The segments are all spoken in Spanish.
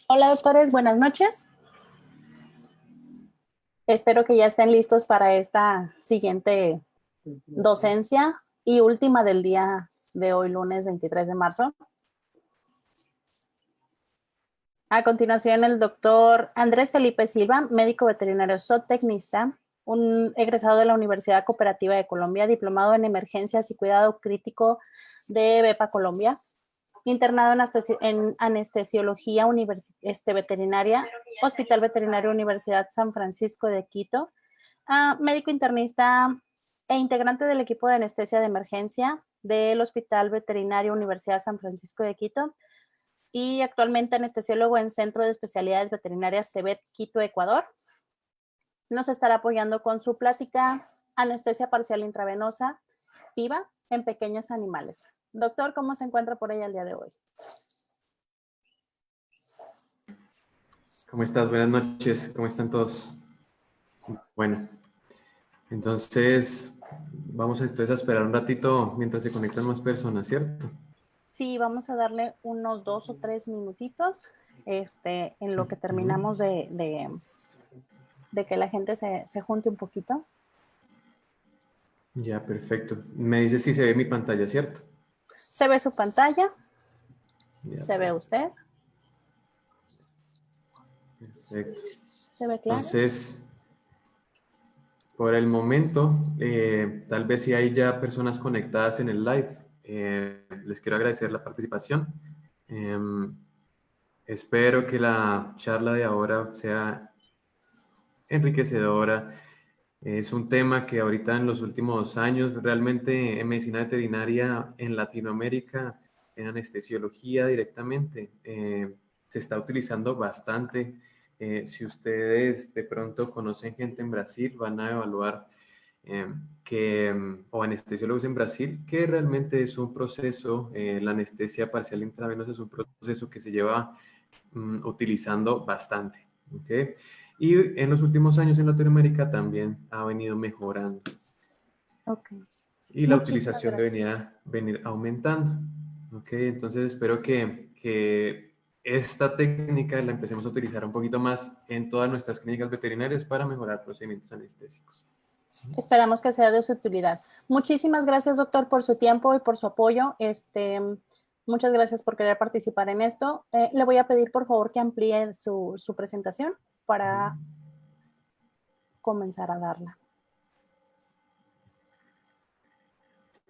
Hola doctores, buenas noches. Espero que ya estén listos para esta siguiente docencia y última del día de hoy, lunes 23 de marzo. A continuación, el doctor Andrés Felipe Silva, médico veterinario zootecnista, un egresado de la Universidad Cooperativa de Colombia, diplomado en emergencias y cuidado crítico de BEPA Colombia, internado en anestesiología veterinaria, Hospital Veterinario Universidad San Francisco de Quito, médico internista e integrante del equipo de anestesia de emergencia del Hospital Veterinario Universidad San Francisco de Quito y actualmente anestesiólogo en Centro de Especialidades Veterinarias CEBET Quito, Ecuador. Nos estará apoyando con su plática anestesia parcial intravenosa, PIVA, en pequeños animales. Doctor, ¿cómo se encuentra por ella el día de hoy? ¿Cómo estás? Buenas noches. ¿Cómo están todos? Bueno, entonces vamos entonces a esperar un ratito mientras se conectan más personas, ¿cierto? Sí, vamos a darle unos 2 o 3 minutitos en lo que Ujú. terminamos de que la gente se junte un poquito. Ya, perfecto. Me dice si se ve mi pantalla, ¿cierto? Se ve su pantalla, Ya, se ve usted, perfecto. se ve claro. Entonces, por el momento, tal vez si hay ya personas conectadas en el live, les quiero agradecer la participación. Em, Espero que la charla de ahora sea enriquecedora. Es un tema que ahorita en los últimos años, realmente en medicina veterinaria en Latinoamérica, en anestesiología directamente, se está utilizando bastante. Si ustedes de pronto conocen gente en Brasil, van a evaluar o anestesiólogos en Brasil, que realmente es un proceso, la anestesia parcial intravenosa es un proceso que se lleva utilizando bastante. ¿Okay? Y en los últimos años en Latinoamérica también ha venido mejorando. Ok, Y la muchísimas utilización gracias. debería venir aumentando. ¿Okay? Entonces espero que esta técnica la empecemos a utilizar un poquito más en todas nuestras clínicas veterinarias para mejorar procedimientos anestésicos. Esperamos que sea de su utilidad. Muchísimas gracias, doctor, por su tiempo y por su apoyo. Muchas gracias por querer participar en esto. Le voy a pedir, por favor, que amplíe su presentación para comenzar a darla.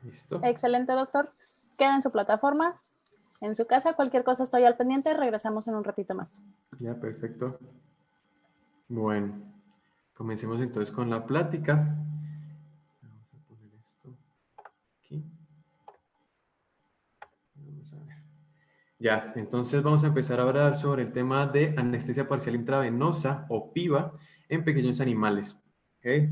¿Listo? Excelente, doctor. Queda en su plataforma, en su casa. Cualquier cosa estoy al pendiente. Regresamos en un ratito más. Ya, perfecto. Bueno, comencemos entonces con la plática. Vamos a poner esto aquí. Vamos a ver. Ya, entonces vamos a empezar a hablar sobre el tema de anestesia parcial intravenosa o PIVA en pequeños animales. ¿Okay?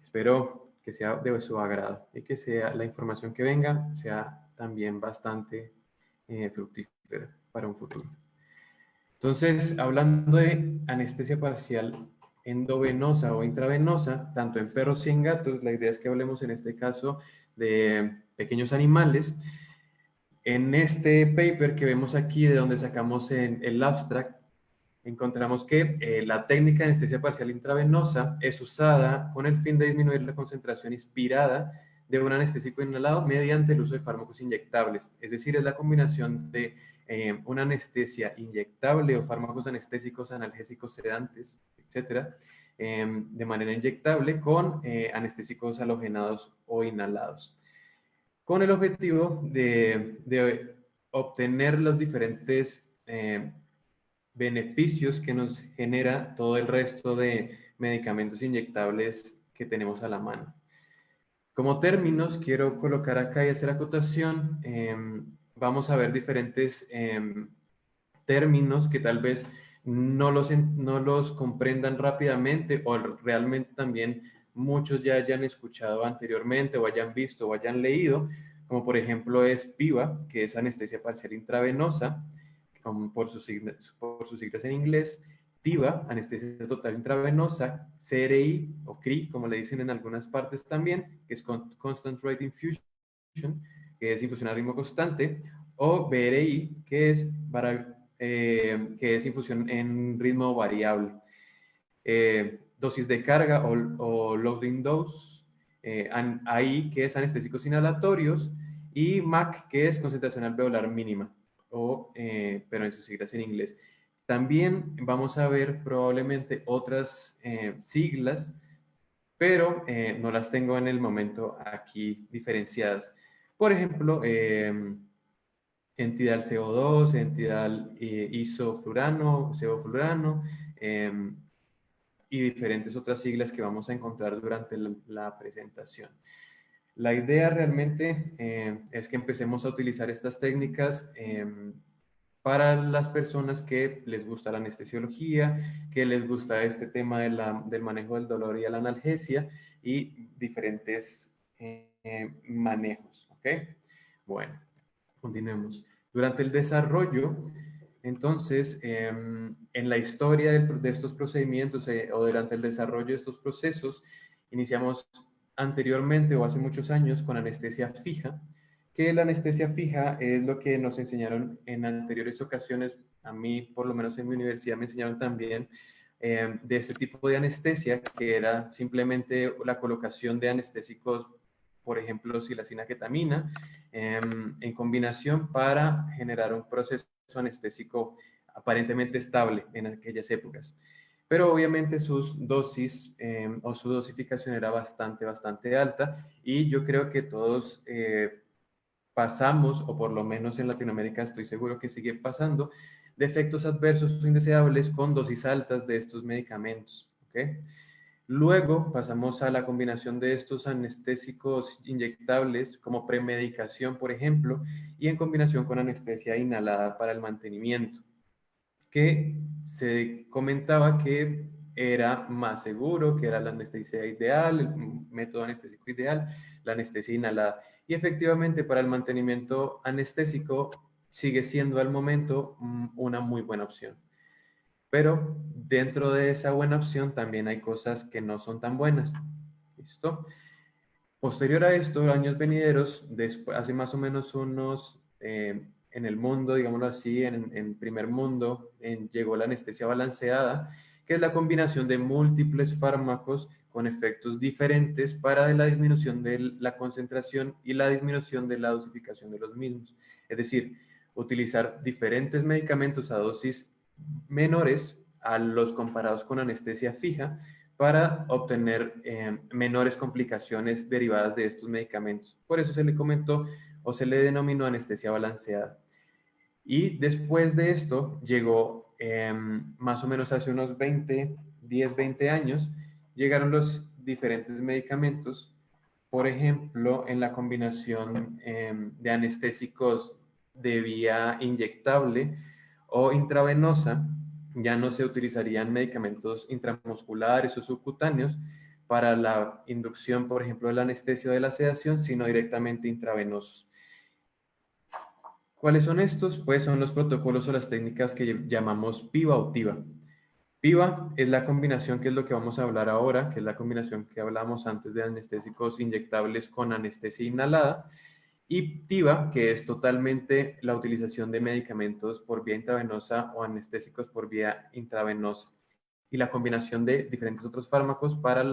Espero que sea de su agrado y que sea la información que venga sea también bastante fructífera para un futuro. Entonces, hablando de anestesia parcial endovenosa o intravenosa, tanto en perros y en gatos, la idea es que hablemos en este caso de pequeños animales. En este paper que vemos aquí, de donde sacamos en el abstract, encontramos que la técnica de anestesia parcial intravenosa es usada con el fin de disminuir la concentración inspirada de un anestésico inhalado mediante el uso de fármacos inyectables. Es decir, es la combinación de una anestesia inyectable o fármacos anestésicos, analgésicos, sedantes, etcétera, de manera inyectable con anestésicos halogenados o inhalados, con el objetivo de obtener los diferentes beneficios que nos genera todo el resto de medicamentos inyectables que tenemos a la mano. Como términos, quiero colocar acá y hacer acotación. Vamos a ver diferentes términos que tal vez no los comprendan rápidamente o realmente también muchos ya hayan escuchado anteriormente o hayan visto o hayan leído, como por ejemplo es PIVA, que es anestesia parcial intravenosa, por sus siglas en inglés, TIVA, anestesia total intravenosa, CRI o CRI, como le dicen en algunas partes también, que es Constant Rate Infusion, que es infusión a ritmo constante, o BRI, que es que es infusión en ritmo variable. Dosis de carga o loading dose, AI, que es anestésicos inhalatorios, y MAC, que es concentración alveolar mínima, pero en sus siglas en inglés. También vamos a ver probablemente otras siglas, pero no las tengo en el momento aquí diferenciadas. Por ejemplo, entidad CO2, entidad isoflurano, sevoflurano, y diferentes otras siglas que vamos a encontrar durante la presentación. La idea realmente es que empecemos a utilizar estas técnicas para las personas que les gusta la anestesiología, que les gusta este tema del manejo del dolor y la analgesia y diferentes manejos. ¿Ok? Bueno, continuemos. Durante el desarrollo, entonces, en la historia de estos procedimientos o durante el desarrollo de estos procesos, iniciamos anteriormente o hace muchos años con anestesia fija, que la anestesia fija es lo que nos enseñaron en anteriores ocasiones. A mí, por lo menos en mi universidad, me enseñaron también de este tipo de anestesia, que era simplemente la colocación de anestésicos, por ejemplo, silacina ketamina, en combinación para generar un proceso anestésico aparentemente estable en aquellas épocas. Pero obviamente sus dosis o su dosificación era bastante alta, y yo creo que todos pasamos, o por lo menos en Latinoamérica estoy seguro que sigue pasando, de efectos adversos o indeseables con dosis altas de estos medicamentos. ¿Okay? Luego pasamos a la combinación de estos anestésicos inyectables como premedicación, por ejemplo, y en combinación con anestesia inhalada para el mantenimiento, que se comentaba que era más seguro, que era la anestesia ideal, el método anestésico ideal, la anestesia inhalada. Y efectivamente para el mantenimiento anestésico sigue siendo al momento una muy buena opción. Pero dentro de esa buena opción también hay cosas que no son tan buenas. ¿Listo? Posterior a esto, años venideros, después, hace más o menos unos, en el mundo, digámoslo así, en primer mundo, llegó la anestesia balanceada, que es la combinación de múltiples fármacos con efectos diferentes para la disminución de la concentración y la disminución de la dosificación de los mismos. Es decir, utilizar diferentes medicamentos a dosis menores a los comparados con anestesia fija para obtener menores complicaciones derivadas de estos medicamentos. Por eso se le comentó o se le denominó anestesia balanceada. Y después de esto llegó más o menos hace unos 10, 20 años, llegaron los diferentes medicamentos, por ejemplo, en la combinación de anestésicos de vía inyectable o intravenosa. Ya no se utilizarían medicamentos intramusculares o subcutáneos para la inducción, por ejemplo, de la anestesia o de la sedación, sino directamente intravenosos. ¿Cuáles son estos? Pues son los protocolos o las técnicas que llamamos PIVA o TIVA. PIVA es la combinación, que es lo que vamos a hablar ahora, que es la combinación que hablamos antes de anestésicos inyectables con anestesia inhalada, y TIVA, que es totalmente la utilización de medicamentos por vía intravenosa o anestésicos por vía intravenosa, y la combinación de diferentes otros fármacos para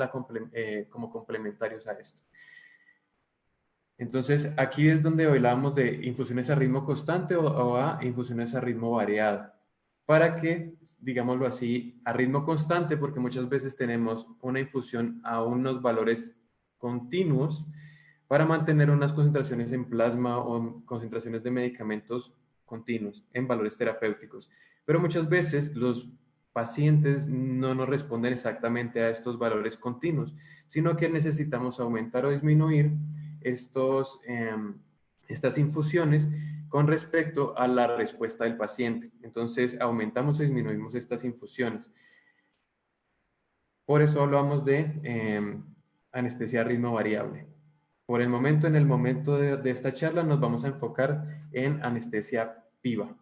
como complementarios a esto. Entonces, aquí es donde hablamos de infusiones a ritmo constante o a infusiones a ritmo variado. Para que, digámoslo así, a ritmo constante, porque muchas veces tenemos una infusión a unos valores continuos para mantener unas concentraciones en plasma o concentraciones de medicamentos continuos en valores terapéuticos. Pero muchas veces los pacientes no nos responden exactamente a estos valores continuos, sino que necesitamos aumentar o disminuir estas infusiones con respecto a la respuesta del paciente. Entonces, aumentamos o disminuimos estas infusiones. Por eso hablamos de anestesia a ritmo variable. Por el momento, en el momento de esta charla, nos vamos a enfocar en anestesia PIVA.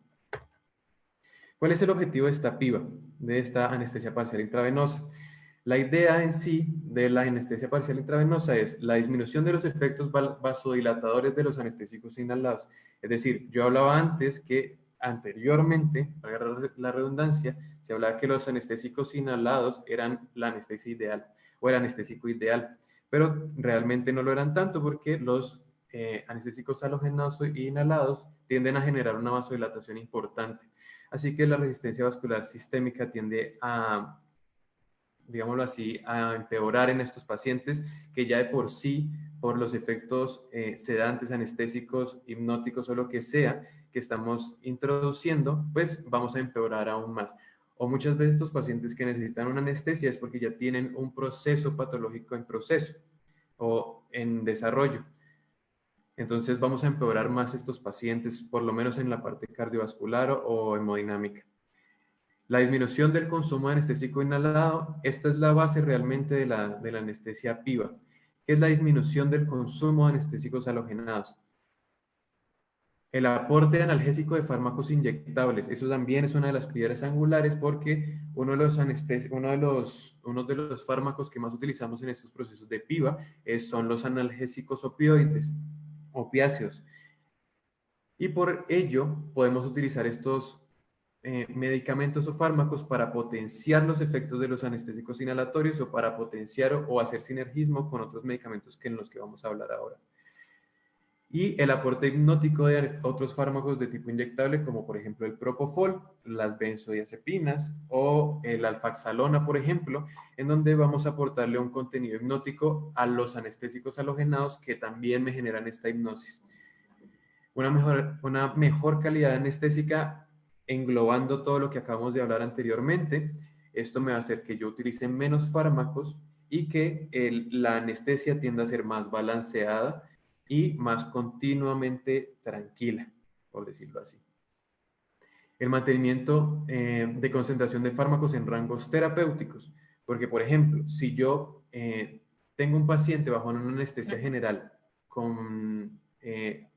¿Cuál es el objetivo de esta PIVA, de esta anestesia parcial intravenosa? La idea en sí de la anestesia parcial intravenosa es la disminución de los efectos vasodilatadores de los anestésicos inhalados. Es decir, yo hablaba antes que anteriormente, para la redundancia, se hablaba que los anestésicos inhalados eran la anestesia ideal o el anestésico ideal, pero realmente no lo eran tanto porque los anestésicos halogenados e inhalados tienden a generar una vasodilatación importante. Así que la resistencia vascular sistémica tiende a, digámoslo así, a empeorar en estos pacientes que ya de por sí, por los efectos sedantes, anestésicos, hipnóticos o lo que sea que estamos introduciendo, pues vamos a empeorar aún más. O muchas veces estos pacientes que necesitan una anestesia es porque ya tienen un proceso patológico en proceso o en desarrollo. Entonces vamos a empeorar más estos pacientes, por lo menos en la parte cardiovascular o hemodinámica. La disminución del consumo de anestésico inhalado, esta es la base realmente de la anestesia PIVA, que es la disminución del consumo de anestésicos halogenados. El aporte analgésico de fármacos inyectables, eso también es una de las piedras angulares porque uno de los fármacos que más utilizamos en estos procesos de PIVA son los analgésicos opioides, opiáceos. Y por ello podemos utilizar estos medicamentos o fármacos para potenciar los efectos de los anestésicos inhalatorios o para potenciar o hacer sinergismo con otros medicamentos en los que vamos a hablar ahora. Y el aporte hipnótico de otros fármacos de tipo inyectable, como por ejemplo el propofol, las benzodiazepinas o el alfaxalona, por ejemplo, en donde vamos a aportarle un contenido hipnótico a los anestésicos halogenados que también me generan esta hipnosis. Una mejor calidad anestésica englobando todo lo que acabamos de hablar anteriormente. Esto me va a hacer que yo utilice menos fármacos y que la anestesia tienda a ser más balanceada y más continuamente tranquila, por decirlo así. El mantenimiento de concentración de fármacos en rangos terapéuticos, porque por ejemplo, si yo tengo un paciente bajo una anestesia general con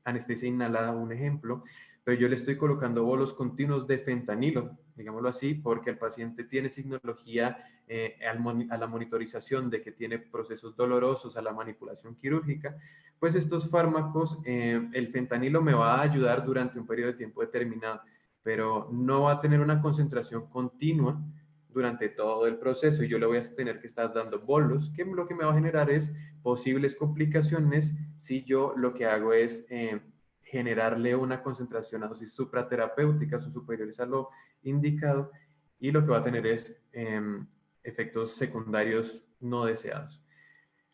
anestesia inhalada, un ejemplo, pero yo le estoy colocando bolos continuos de fentanilo, digámoslo así, porque el paciente tiene signología a la monitorización de que tiene procesos dolorosos, a la manipulación quirúrgica, pues estos fármacos, el fentanilo me va a ayudar durante un periodo de tiempo determinado, pero no va a tener una concentración continua durante todo el proceso y yo le voy a tener que estar dando bolos, que lo que me va a generar es posibles complicaciones si yo lo que hago es generarle una concentración a dosis supraterapéuticas o superiores a lo indicado y lo que va a tener es efectos secundarios no deseados.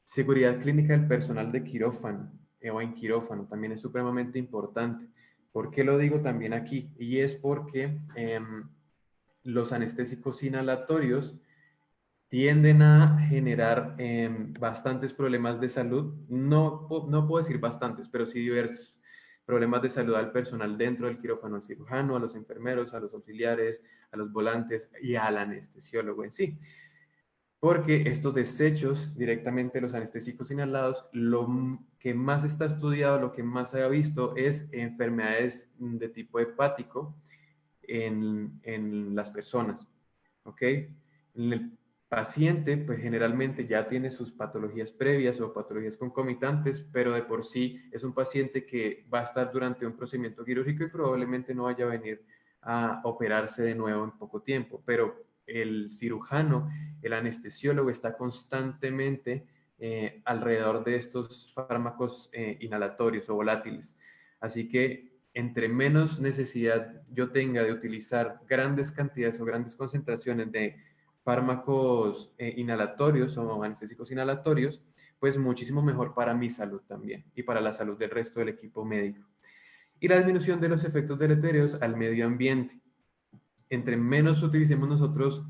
Seguridad clínica del personal de quirófano o en quirófano también es supremamente importante. ¿Por qué lo digo también aquí? Y es porque los anestésicos inhalatorios tienden a generar bastantes problemas de salud. No puedo decir bastantes, pero sí diversos problemas de salud al personal dentro del quirófano, al cirujano, a los enfermeros, a los auxiliares, a los volantes y al anestesiólogo en sí. Porque estos desechos directamente de los anestésicos inhalados, lo que más está estudiado, lo que más se ha visto es enfermedades de tipo hepático en las personas, ¿ok? El paciente, pues generalmente ya tiene sus patologías previas o patologías concomitantes, pero de por sí es un paciente que va a estar durante un procedimiento quirúrgico y probablemente no vaya a venir a operarse de nuevo en poco tiempo, pero el cirujano, el anestesiólogo está constantemente alrededor de estos fármacos inhalatorios o volátiles. Así que entre menos necesidad yo tenga de utilizar grandes cantidades o grandes concentraciones de fármacos inhalatorios o anestésicos inhalatorios, pues muchísimo mejor para mi salud también y para la salud del resto del equipo médico. Y la disminución de los efectos deletéreos al medio ambiente. Entre menos utilicemos nosotros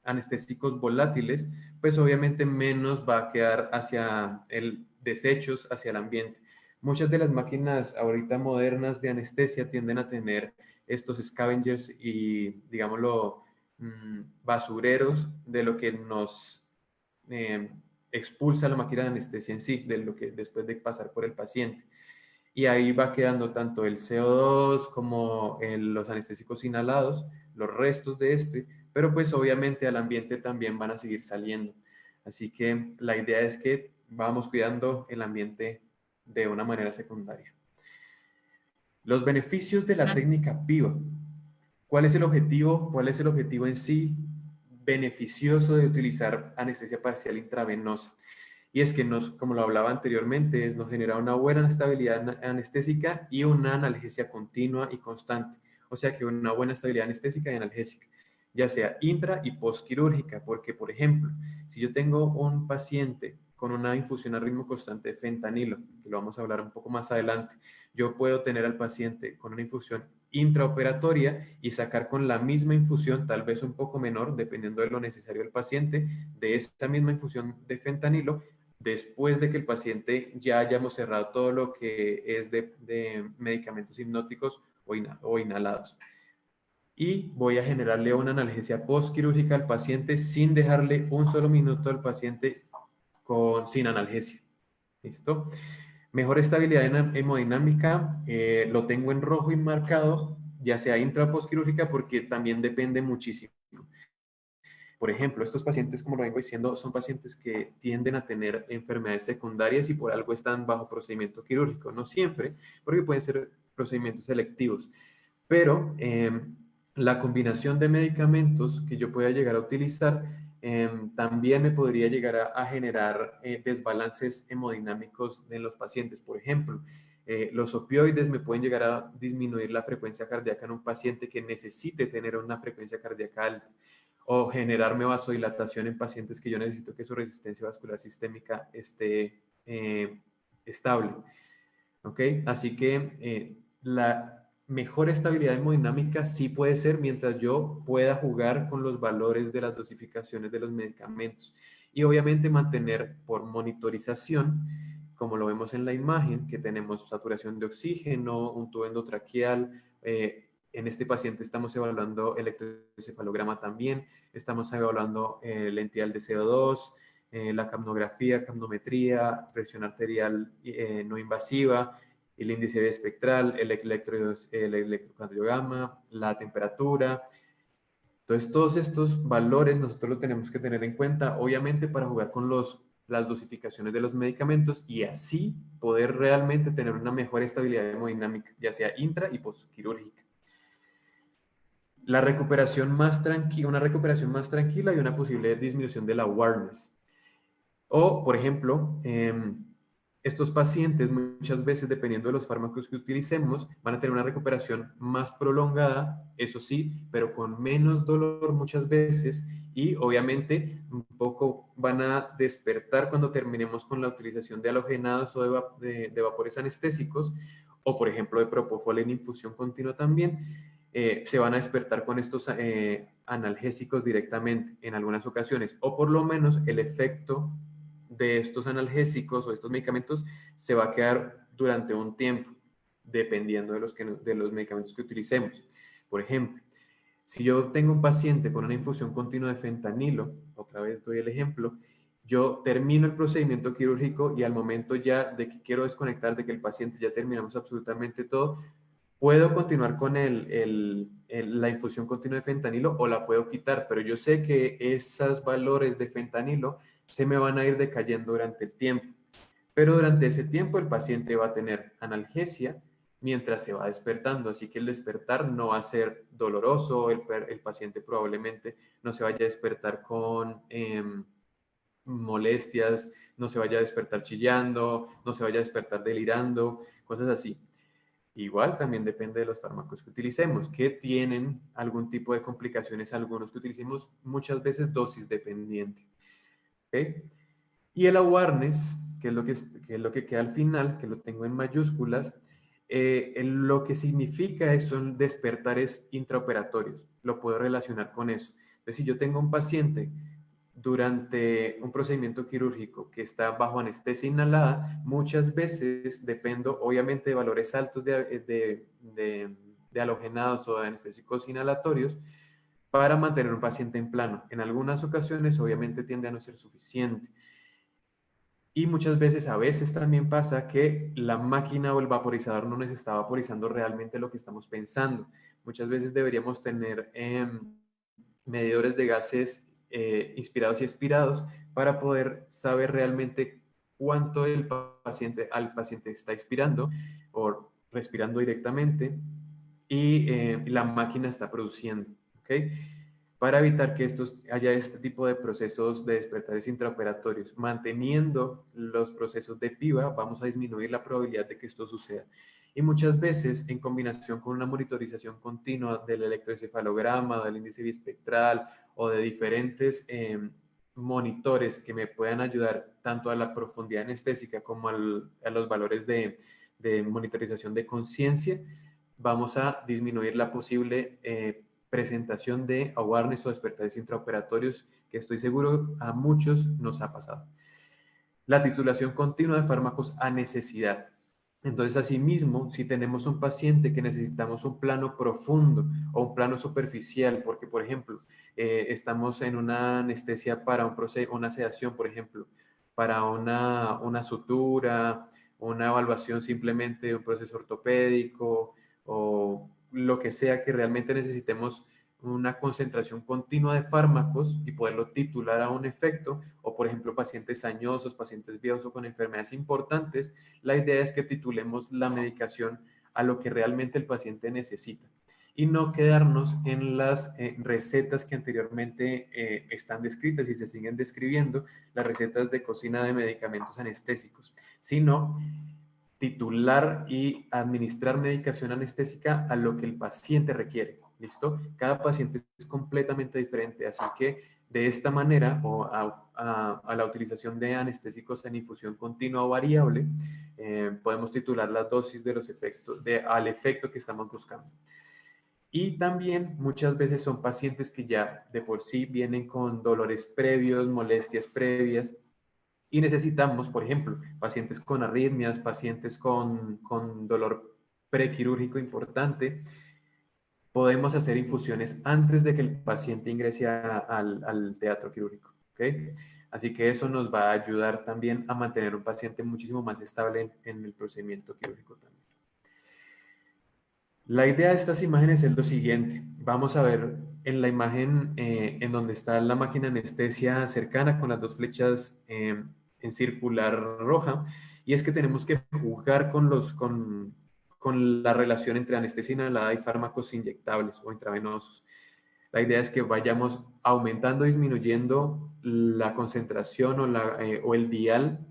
anestésicos volátiles, pues obviamente menos va a quedar hacia el desechos, hacia el ambiente. Muchas de las máquinas ahorita modernas de anestesia tienden a tener estos scavengers y, digámoslo, basureros de lo que nos expulsa la máquina de anestesia en sí, de lo que después de pasar por el paciente. Y ahí va quedando tanto el CO2 como los anestésicos inhalados, los restos de este, pero pues obviamente al ambiente también van a seguir saliendo. Así que la idea es que vamos cuidando el ambiente de una manera secundaria. Los beneficios de la técnica PIVA. ¿Cuál es el objetivo? ¿Cuál es el objetivo en sí beneficioso de utilizar anestesia parcial intravenosa? Y es que como lo hablaba anteriormente, nos genera una buena estabilidad anestésica y una analgesia continua y constante. O sea que una buena estabilidad anestésica y analgésica, ya sea intra y postquirúrgica, porque por ejemplo, si yo tengo un paciente con una infusión a ritmo constante de fentanilo, que lo vamos a hablar un poco más adelante, yo puedo tener al paciente con una infusión intraoperatoria y sacar con la misma infusión, tal vez un poco menor, dependiendo de lo necesario del paciente, de esta misma infusión de fentanilo, después de que el paciente ya hayamos cerrado todo lo que es de medicamentos hipnóticos o inhalados. Y voy a generarle una analgesia postquirúrgica al paciente sin dejarle un solo minuto al paciente sin analgesia. ¿Listo? Mejor estabilidad hemodinámica, lo tengo en rojo y marcado, ya sea intra o postquirúrgica, porque también depende muchísimo. Por ejemplo, estos pacientes, como lo vengo diciendo, son pacientes que tienden a tener enfermedades secundarias y por algo están bajo procedimiento quirúrgico. No siempre, porque pueden ser procedimientos selectivos. Pero la combinación de medicamentos que yo pueda llegar a utilizar también me podría llegar a generar desbalances hemodinámicos en los pacientes. Por ejemplo, los opioides me pueden llegar a disminuir la frecuencia cardíaca en un paciente que necesite tener una frecuencia cardíaca alta o generarme vasodilatación en pacientes que yo necesito que su resistencia vascular sistémica esté estable. ¿Ok? Así que la mejor estabilidad hemodinámica sí puede ser mientras yo pueda jugar con los valores de las dosificaciones de los medicamentos. Y obviamente mantener por monitorización, como lo vemos en la imagen, que tenemos saturación de oxígeno, un tubo endotraqueal. En este paciente estamos evaluando electroencefalograma también, estamos evaluando la entidad de CO2, la capnografía, capnometría, presión arterial no invasiva, el índice espectral, el electrocardiograma, la temperatura. Entonces, todos estos valores nosotros los tenemos que tener en cuenta, obviamente, para jugar con las dosificaciones de los medicamentos y así poder realmente tener una mejor estabilidad hemodinámica, ya sea intra y postquirúrgica. La recuperación más tranquila, una recuperación más tranquila y una posible disminución de la awareness. O, por ejemplo, estos pacientes muchas veces, dependiendo de los fármacos que utilicemos, van a tener una recuperación más prolongada, eso sí, pero con menos dolor muchas veces y obviamente un poco van a despertar cuando terminemos con la utilización de halogenados o de vapores anestésicos o, por ejemplo, de propofol en infusión continua también. Se van a despertar con estos analgésicos directamente en algunas ocasiones, o por lo menos el efecto de estos analgésicos o estos medicamentos se va a quedar durante un tiempo, dependiendo de los medicamentos que utilicemos. Por ejemplo, si yo tengo un paciente con una infusión continua de fentanilo, otra vez doy el ejemplo, yo termino el procedimiento quirúrgico y al momento ya de que quiero desconectar, de que el paciente ya terminamos absolutamente todo, puedo continuar con la infusión continua de fentanilo o la puedo quitar, pero yo sé que esos valores de fentanilo se me van a ir decayendo durante el tiempo. Pero durante ese tiempo el paciente va a tener analgesia mientras se va despertando, así que el despertar no va a ser doloroso, el paciente probablemente no se vaya a despertar con molestias, no se vaya a despertar chillando, no se vaya a despertar delirando, cosas así. Igual también depende de los fármacos que utilicemos, que tienen algún tipo de complicaciones, algunos que utilicemos muchas veces dosis dependiente. ¿Okay? Y el awareness, que es lo que queda al final, que lo tengo en mayúsculas, lo que significa son despertares intraoperatorios. Lo puedo relacionar con eso. Entonces, si yo tengo un paciente durante un procedimiento quirúrgico que está bajo anestesia inhalada, muchas veces dependo obviamente de valores altos de halogenados o de anestésicos inhalatorios para mantener un paciente en plano. En algunas ocasiones obviamente tiende a no ser suficiente. Y muchas veces, a veces también pasa que la máquina o el vaporizador no nos está vaporizando realmente lo que estamos pensando. Muchas veces deberíamos tener medidores de gases inspirados y expirados para poder saber realmente cuánto al paciente está expirando o respirando directamente y la máquina está produciendo, ¿ok? Para evitar que haya este tipo de procesos de despertares intraoperatorios, manteniendo los procesos de PIVA, vamos a disminuir la probabilidad de que esto suceda. Y muchas veces, en combinación con una monitorización continua del electroencefalograma, del índice biespectral o de diferentes monitores que me puedan ayudar tanto a la profundidad anestésica como a los valores de monitorización de conciencia, vamos a disminuir la posible presentación de awareness o despertares intraoperatorios, que estoy seguro a muchos nos ha pasado. La titulación continua de fármacos a necesidad. Entonces, asimismo, si tenemos un paciente que necesitamos un plano profundo o un plano superficial, porque, por ejemplo, estamos en una anestesia para una sedación, por ejemplo, para una sutura, una evaluación simplemente de un proceso ortopédico o lo que sea que realmente necesitemos una concentración continua de fármacos y poderlo titular a un efecto, o por ejemplo pacientes añosos, pacientes viejos o con enfermedades importantes, la idea es que titulemos la medicación a lo que realmente el paciente necesita y no quedarnos en las recetas que anteriormente están descritas y se siguen describiendo, las recetas de cocina de medicamentos anestésicos, sino titular y administrar medicación anestésica a lo que el paciente requiere. ¿Listo? Cada paciente es completamente diferente, así que de esta manera o a la utilización de anestésicos en infusión continua o variable, podemos titular las dosis de los efectos, al efecto que estamos buscando. Y también muchas veces son pacientes que ya de por sí vienen con dolores previos, molestias previas, y necesitamos, por ejemplo, pacientes con arritmias, pacientes con dolor prequirúrgico importante, podemos hacer infusiones antes de que el paciente ingrese al teatro quirúrgico. ¿Okay? Así que eso nos va a ayudar también a mantener un paciente muchísimo más estable en el procedimiento quirúrgico también. La idea de estas imágenes es lo siguiente. Vamos a ver en la imagen en donde está la máquina anestesia cercana con las dos flechas en circular roja, y es que tenemos que jugar con la relación entre anestesia inhalada y fármacos inyectables o intravenosos. La idea es que vayamos aumentando, disminuyendo la concentración o el dial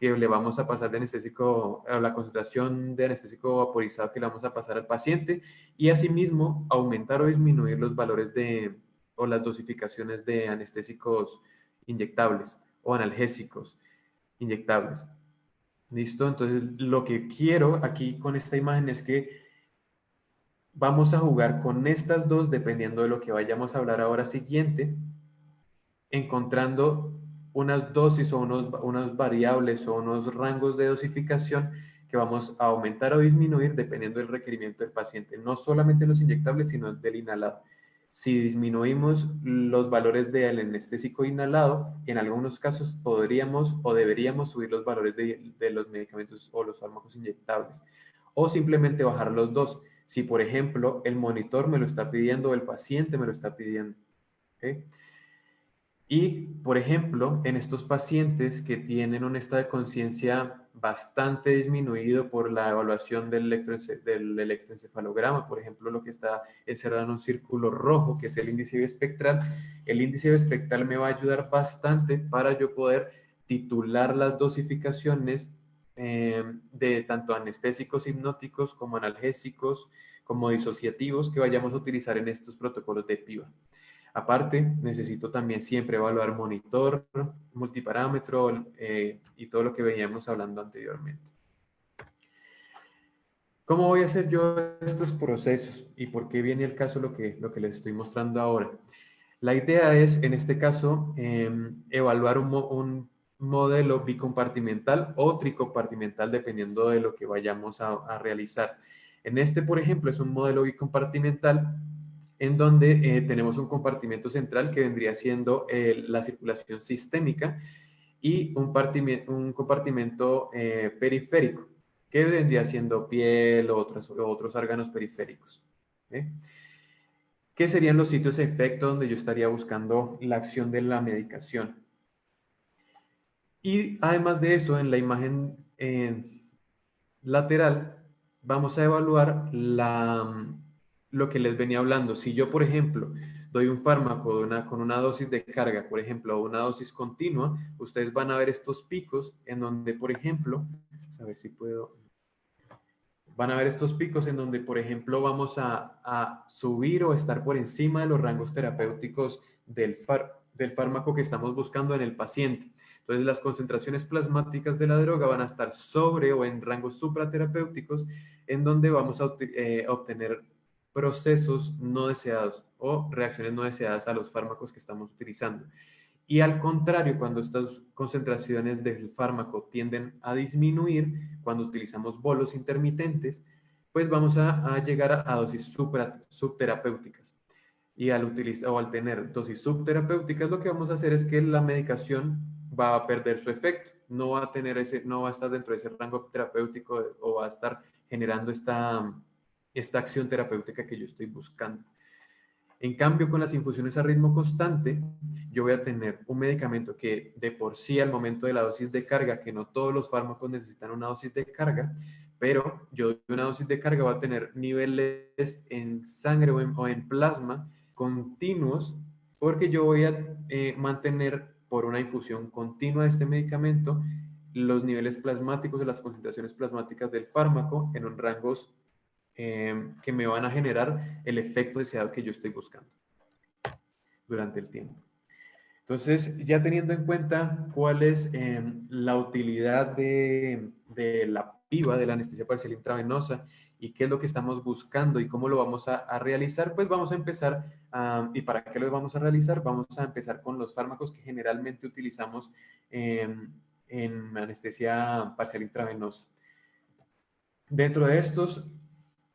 que le vamos a pasar de anestésico, a la concentración de anestésico vaporizado que le vamos a pasar al paciente, y asimismo aumentar o disminuir los valores o las dosificaciones de anestésicos inyectables o analgésicos inyectables. ¿Listo? Entonces, lo que quiero aquí con esta imagen es que vamos a jugar con estas dos dependiendo de lo que vayamos a hablar ahora siguiente, encontrando unas dosis o unas variables o unos rangos de dosificación que vamos a aumentar o disminuir dependiendo del requerimiento del paciente, no solamente los inyectables, sino del inhalado. Si disminuimos los valores del anestésico inhalado, en algunos casos podríamos o deberíamos subir los valores de los medicamentos o los fármacos inyectables, o simplemente bajar los dos, si por ejemplo el monitor me lo está pidiendo o el paciente me lo está pidiendo. ¿Okay? Y, por ejemplo, en estos pacientes que tienen un estado de conciencia bastante disminuido por la evaluación del electroencefalograma, por ejemplo, lo que está encerrado en un círculo rojo, que es el índice biespectral, el índice biespectral me va a ayudar bastante para yo poder titular las dosificaciones de tanto anestésicos hipnóticos como analgésicos, como disociativos que vayamos a utilizar en estos protocolos de PIVA. Aparte, necesito también siempre evaluar monitor, multiparámetro y todo lo que veníamos hablando anteriormente. ¿Cómo voy a hacer yo estos procesos y por qué viene el caso lo que les estoy mostrando ahora? La idea es, en este caso, evaluar un modelo bicompartimental o tricompartimental dependiendo de lo que vayamos a realizar. En este, por ejemplo, es un modelo bicompartimental en donde tenemos un compartimento central que vendría siendo la circulación sistémica y un compartimento periférico que vendría siendo piel o otros órganos periféricos. ¿Okay? ¿Qué serían los sitios de efecto donde yo estaría buscando la acción de la medicación? Y además de eso, en la imagen lateral vamos a evaluar lo que les venía hablando. Si yo, por ejemplo, doy un fármaco con una dosis de carga, por ejemplo, una dosis continua, ustedes van a ver estos picos en donde, por ejemplo, a ver si puedo, van a ver estos picos en donde, por ejemplo, vamos a subir o estar por encima de los rangos terapéuticos del fármaco que estamos buscando en el paciente. Entonces, las concentraciones plasmáticas de la droga van a estar sobre o en rangos supraterapéuticos, en donde vamos a obtener procesos no deseados o reacciones no deseadas a los fármacos que estamos utilizando. Y al contrario, cuando estas concentraciones del fármaco tienden a disminuir, cuando utilizamos bolos intermitentes, pues vamos a llegar a dosis subterapéuticas. Y al utilizar o al tener dosis subterapéuticas, lo que vamos a hacer es que la medicación va a perder su efecto, no va a tener no va a estar dentro de ese rango terapéutico o va a estar generando esta acción terapéutica que yo estoy buscando. En cambio, con las infusiones a ritmo constante, yo voy a tener un medicamento que de por sí al momento de la dosis de carga, que no todos los fármacos necesitan una dosis de carga, pero yo de una dosis de carga voy a tener niveles en sangre o en plasma continuos, porque yo voy a mantener por una infusión continua de este medicamento los niveles plasmáticos de las concentraciones plasmáticas del fármaco en un rangos que me van a generar el efecto deseado que yo estoy buscando durante el tiempo. Entonces, ya teniendo en cuenta cuál es la utilidad de la PIVA, de la anestesia parcial intravenosa, y qué es lo que estamos buscando y cómo lo vamos a realizar, pues vamos a empezar, ¿y para qué lo vamos a realizar? Vamos a empezar con los fármacos que generalmente utilizamos en anestesia parcial intravenosa. Dentro de estos,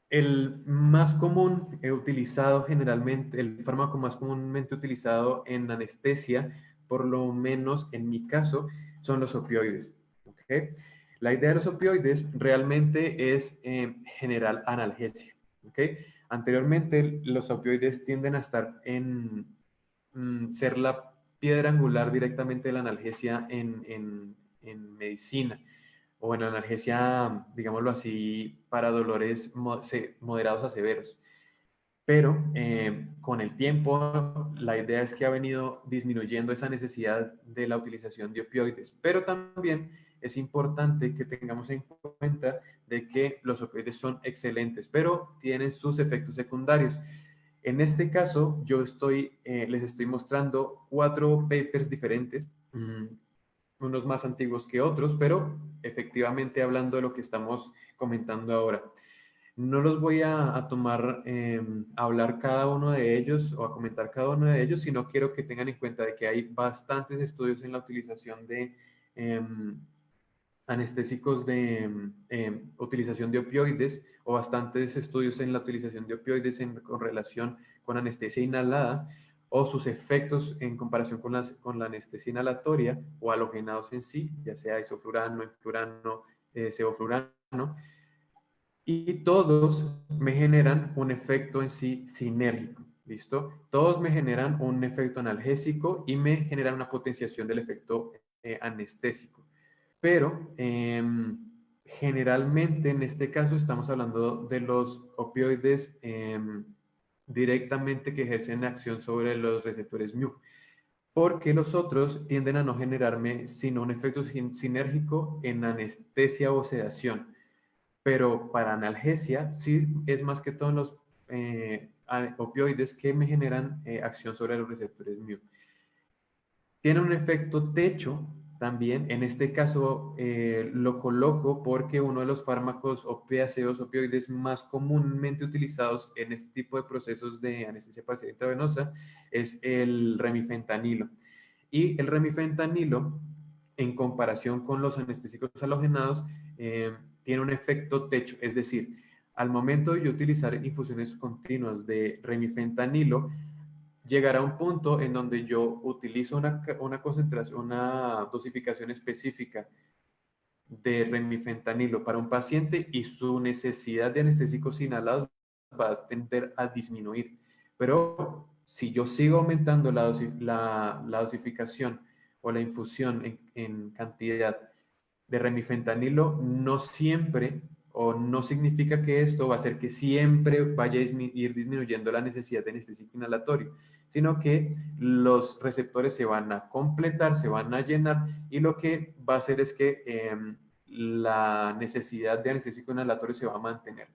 el más común utilizado generalmente, el fármaco más comúnmente utilizado en anestesia, por lo menos en mi caso, son los opioides. ¿Okay? La idea de los opioides realmente es generar analgesia. ¿Okay? Anteriormente, los opioides tienden a estar ser la piedra angular directamente de la analgesia en medicina o en analgesia, digámoslo así, para dolores moderados a severos. Pero con el tiempo, la idea es que ha venido disminuyendo esa necesidad de la utilización de opioides. Pero también es importante que tengamos en cuenta de que los opioides son excelentes, pero tienen sus efectos secundarios. En este caso, yo les estoy mostrando 4 papers diferentes, unos más antiguos que otros, pero efectivamente hablando de lo que estamos comentando ahora. No los voy a tomar a hablar cada uno de ellos o a comentar cada uno de ellos, sino quiero que tengan en cuenta de que hay bastantes estudios en la utilización de anestésicos de utilización de opioides o bastantes estudios en la utilización de opioides con relación con anestesia inhalada o sus efectos en comparación con la anestesia inhalatoria o halogenados en sí, ya sea isoflurano, enflurano, sevoflurano, y todos me generan un efecto en sí sinérgico, ¿listo? Todos me generan un efecto analgésico y me generan una potenciación del efecto anestésico. Pero generalmente en este caso estamos hablando de los opioides directamente que ejercen acción sobre los receptores mu, porque los otros tienden a no generarme sino un efecto sinérgico en anestesia o sedación. Pero para analgesia sí es más que todo los opioides que me generan acción sobre los receptores mu. Tiene un efecto techo también, en este caso lo coloco porque uno de los fármacos opiáceos, opioides más comúnmente utilizados en este tipo de procesos de anestesia parcial intravenosa es el remifentanilo. Y el remifentanilo, en comparación con los anestésicos halogenados, tiene un efecto techo, es decir, al momento de yo utilizar infusiones continuas de remifentanilo, llegará a un punto en donde yo utilizo una concentración, una dosificación específica de remifentanilo para un paciente y su necesidad de anestésicos inhalados va a tender a disminuir. Pero si yo sigo aumentando la dosificación o la infusión en cantidad de remifentanilo, no siempre o no significa que esto va a hacer que siempre vaya a ir disminuyendo la necesidad de anestésico inhalatorio, sino que los receptores se van a completar, se van a llenar y lo que va a hacer es que la necesidad de anestésico inhalatorio se va a mantener.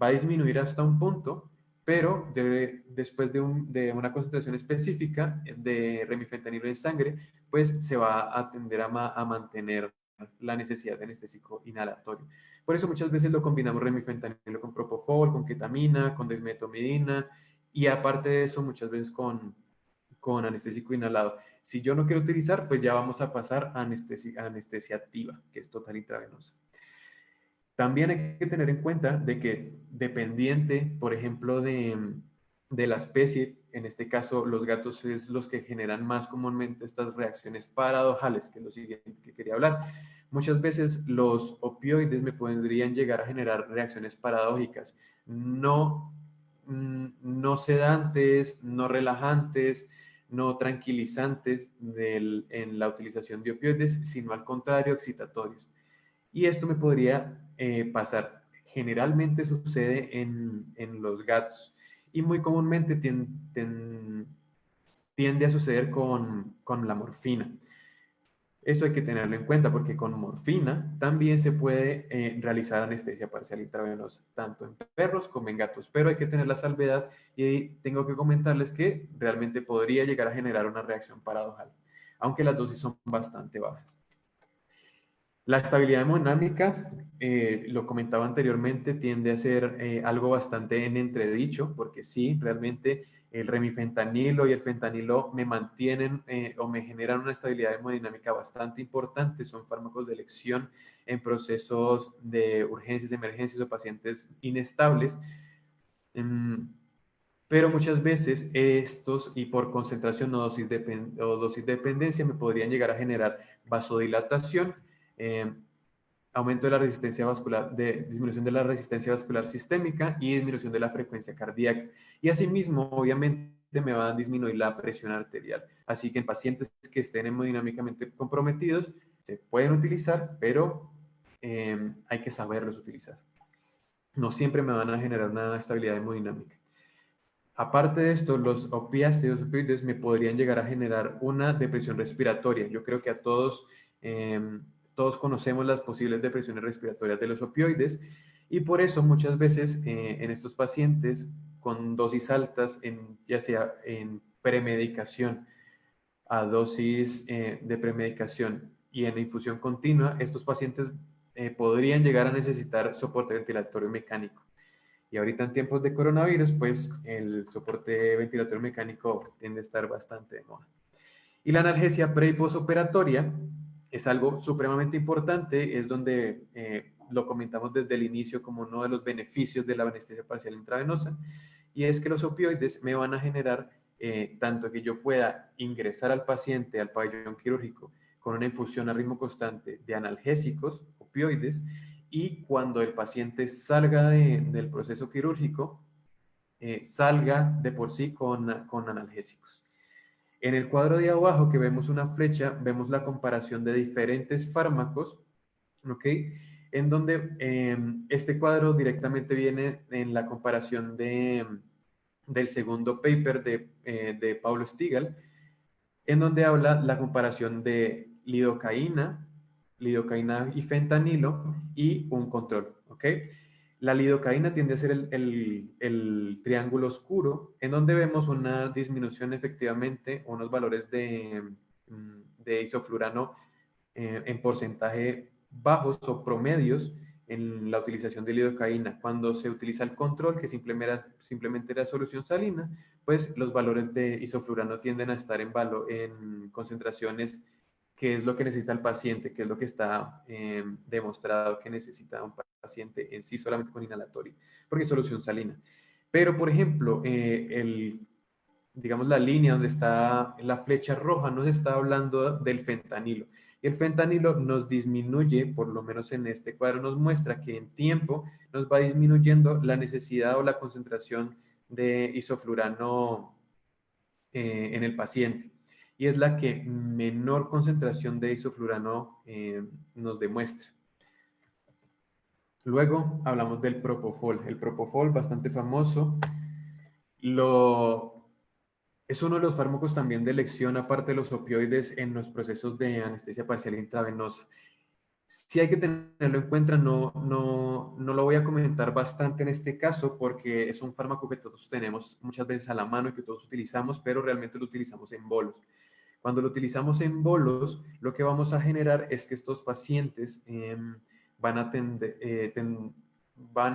Va a disminuir hasta un punto, pero después de una concentración específica de remifentanilo en sangre, pues se va a tender a mantener la necesidad de anestésico inhalatorio. Por eso muchas veces lo combinamos remifentanilo con propofol, con ketamina, con desmetomidina y aparte de eso muchas veces con anestésico inhalado. Si yo no quiero utilizar, pues ya vamos a pasar a anestesia activa, que es total intravenosa. También hay que tener en cuenta de que dependiente, por ejemplo, de la especie, en este caso los gatos es los que generan más comúnmente estas reacciones paradojales, que es lo siguiente que quería hablar. Muchas veces los opioides me podrían llegar a generar reacciones paradójicas, no sedantes, no relajantes, no tranquilizantes en la utilización de opioides, sino al contrario, excitatorios. Y esto me podría pasar. Generalmente sucede en los gatos y muy comúnmente tiende a suceder con la morfina. Eso hay que tenerlo en cuenta porque con morfina también se puede realizar anestesia parcial intravenosa, tanto en perros como en gatos, pero hay que tener la salvedad y tengo que comentarles que realmente podría llegar a generar una reacción paradojal, aunque las dosis son bastante bajas. La estabilidad hemodinámica, lo comentaba anteriormente, tiende a ser algo bastante en entredicho, porque sí, realmente el remifentanilo y el fentanilo me mantienen o me generan una estabilidad hemodinámica bastante importante. Son fármacos de elección en procesos de urgencias, emergencias o pacientes inestables. Pero muchas veces estos, y por concentración o dosis de dependencia, me podrían llegar a generar vasodilatación, eh, aumento de la resistencia vascular, disminución de la resistencia vascular sistémica y disminución de la frecuencia cardíaca. Y asimismo, obviamente, me va a disminuir la presión arterial. Así que en pacientes que estén hemodinámicamente comprometidos, se pueden utilizar, pero hay que saberlos utilizar. No siempre me van a generar una estabilidad hemodinámica. Aparte de esto, los opiáceos, opioides, me podrían llegar a generar una depresión respiratoria. Yo creo que a todos conocemos las posibles depresiones respiratorias de los opioides y por eso muchas veces en estos pacientes con dosis altas, ya sea en premedicación, a dosis de premedicación y en la infusión continua, estos pacientes podrían llegar a necesitar soporte ventilatorio mecánico. Y ahorita en tiempos de coronavirus, pues el soporte ventilatorio mecánico tiende a estar bastante de moda. Y la analgesia pre y posoperatoria es algo supremamente importante, es donde lo comentamos desde el inicio como uno de los beneficios de la anestesia parcial intravenosa, y es que los opioides me van a generar tanto que yo pueda ingresar al paciente al pabellón quirúrgico con una infusión a ritmo constante de analgésicos, opioides, y cuando el paciente salga del proceso quirúrgico, salga de por sí con analgésicos. En el cuadro de abajo que vemos una flecha, vemos la comparación de diferentes fármacos, ¿ok? En donde este cuadro directamente viene en la comparación del segundo paper de Paulo Stigal, en donde habla la comparación de lidocaína y fentanilo y un control, ¿ok? La lidocaína tiende a ser el triángulo oscuro, en donde vemos una disminución efectivamente, unos valores de isoflurano en porcentaje bajos o promedios en la utilización de lidocaína. Cuando se utiliza el control, que simplemente era solución salina, pues los valores de isoflurano tienden a estar en concentraciones que es lo que necesita el paciente, que es lo que está demostrado que necesita un paciente en sí solamente con inhalatorio, porque es solución salina. Pero, por ejemplo, digamos la línea donde está la flecha roja nos está hablando del fentanilo. Y el fentanilo nos disminuye, por lo menos en este cuadro nos muestra que en tiempo nos va disminuyendo la necesidad o la concentración de isoflurano en el paciente. Y es la que menor concentración de isoflurano nos demuestra. Luego hablamos del propofol. El propofol, bastante famoso, es uno de los fármacos también de elección, aparte de los opioides, en los procesos de anestesia parcial intravenosa. Sí hay que tenerlo en cuenta, no lo voy a comentar bastante en este caso porque es un fármaco que todos tenemos muchas veces a la mano y que todos utilizamos, pero realmente lo utilizamos en bolos. Cuando lo utilizamos en bolos, lo que vamos a generar es que estos pacientes van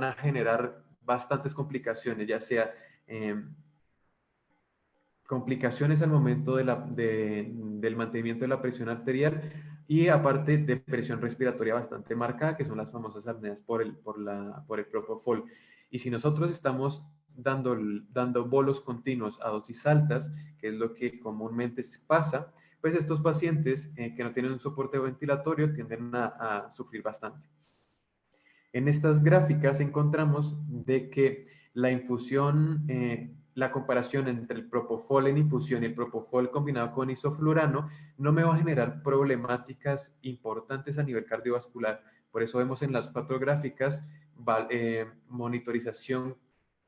a generar bastantes complicaciones, ya sea complicaciones al momento del mantenimiento de la presión arterial y aparte de presión respiratoria bastante marcada, que son las famosas apneas por el propofol. Y si nosotros estamos dando bolos continuos a dosis altas, que es lo que comúnmente pasa, pues estos pacientes que no tienen un soporte ventilatorio tienden a sufrir bastante. En estas gráficas encontramos de que la infusión, la comparación entre el propofol en infusión y el propofol combinado con isoflurano no me va a generar problemáticas importantes a nivel cardiovascular. Por eso vemos en las 4 gráficas monitorización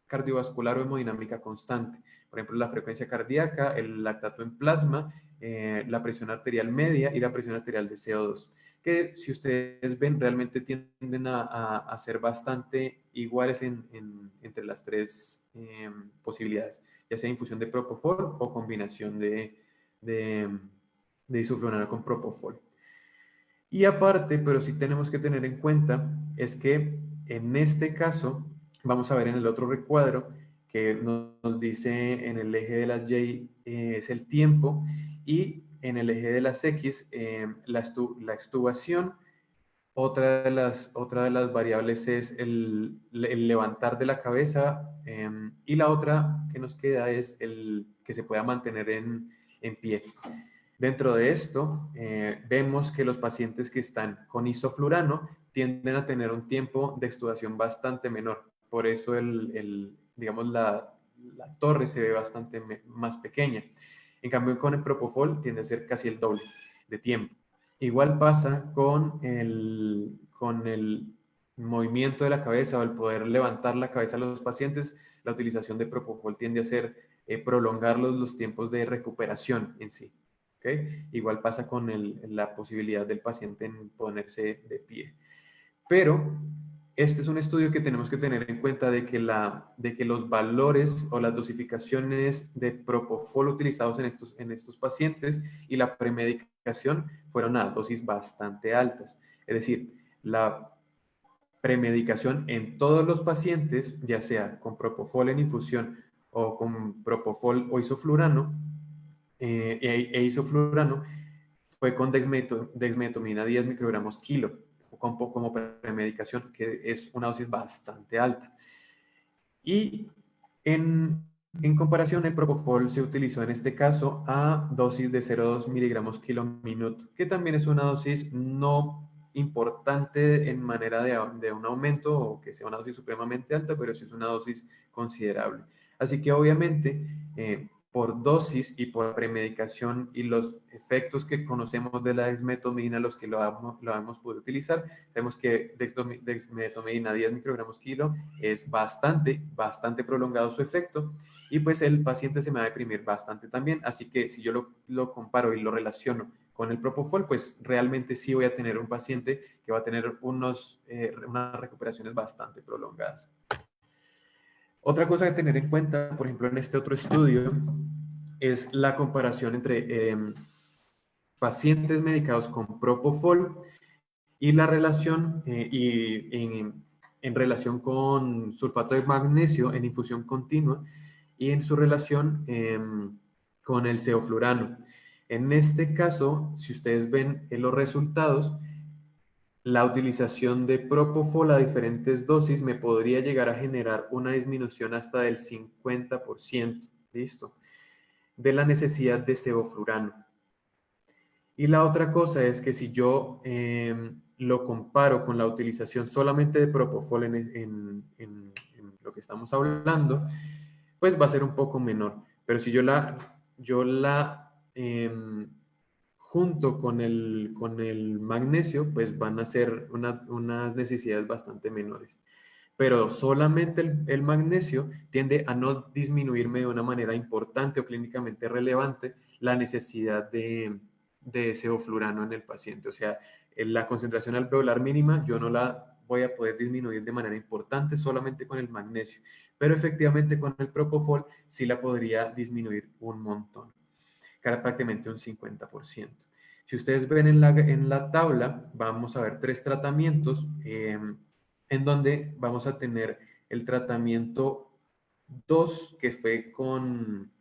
cardiovascular o hemodinámica constante. Por ejemplo, la frecuencia cardíaca, el lactato en plasma, la presión arterial media y la presión arterial de CO2, que si ustedes ven realmente tienden a ser bastante iguales entre las 3 posibilidades, ya sea infusión de propofol o combinación de, de isoflurano con propofol. Y aparte, pero sí tenemos que tener en cuenta, es que en este caso, vamos a ver en el otro recuadro, que nos dice en el eje de las Y es el tiempo y en el eje de las X la extubación. Otra de las variables es el levantar de la cabeza y la otra que nos queda es el que se pueda mantener en pie. Dentro de esto, vemos que los pacientes que están con isoflurano tienden a tener un tiempo de extubación bastante menor. Por eso, digamos, la torre se ve bastante más pequeña. En cambio, con el propofol tiende a ser casi el doble de tiempo. Igual pasa con el movimiento de la cabeza o el poder levantar la cabeza a los pacientes. La utilización de propofol tiende a ser prolongar los tiempos de recuperación en sí. ¿Okay? Igual pasa con la posibilidad del paciente en ponerse de pie. Pero este es un estudio que tenemos que tener en cuenta de que los valores o las dosificaciones de propofol utilizados en estos pacientes y la premedicación fueron a dosis bastante altas. Es decir, la premedicación en todos los pacientes, ya sea con propofol en infusión o con propofol o isoflurano, isoflurano, fue con dexmedetomidina 10 microgramos kilo como premedicación, que es una dosis bastante alta. Y en comparación, el propofol se utilizó en este caso a dosis de 0,2 miligramos kilo minuto, que también es una dosis no importante en manera de un aumento o que sea una dosis supremamente alta, pero sí es una dosis considerable. Así que obviamente, por dosis y por premedicación y los efectos que conocemos de la dexmedetomidina, los que lo hemos podido utilizar, sabemos que dexmedetomidina 10 microgramos kilo es bastante prolongado su efecto y pues el paciente se me va a deprimir bastante también. Así que si yo lo comparo y lo relaciono con el propofol, pues realmente sí voy a tener un paciente que va a tener unas recuperaciones bastante prolongadas. Otra cosa que tener en cuenta, por ejemplo, en este otro estudio, es la comparación entre pacientes medicados con propofol y la relación en relación con sulfato de magnesio en infusión continua y en su relación con el ceoflurano. En este caso, si ustedes ven en los resultados, la utilización de propofol a diferentes dosis me podría llegar a generar una disminución hasta del 50%, ¿listo? De la necesidad de ceoflurano. Y la otra cosa es que si yo lo comparo con la utilización solamente de propofol en lo que estamos hablando, pues va a ser un poco menor. Pero si yo la junto con el magnesio, pues van a ser unas necesidades bastante menores. Pero solamente el magnesio tiende a no disminuirme de una manera importante o clínicamente relevante la necesidad de sevoflurano en el paciente. O sea, en la concentración alveolar mínima yo no la voy a poder disminuir de manera importante solamente con el magnesio, pero efectivamente con el propofol sí la podría disminuir un montón, prácticamente un 50%. Si ustedes ven en la tabla, vamos a ver 3 tratamientos en donde vamos a tener el tratamiento 2, que fue con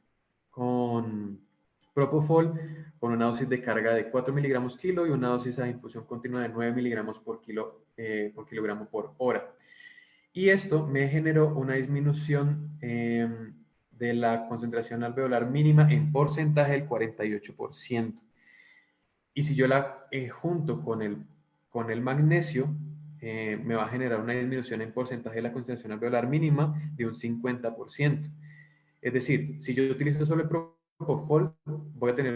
propofol, con una dosis de carga de 4 miligramos kilo y una dosis a infusión continua de 9 miligramos por kilogramo por hora. Y esto me generó una disminución de la concentración alveolar mínima en porcentaje del 48%. Y si yo la junto con el magnesio, me va a generar una disminución en porcentaje de la concentración alveolar mínima de un 50%. Es decir, si yo utilizo solo el propofol, voy a tener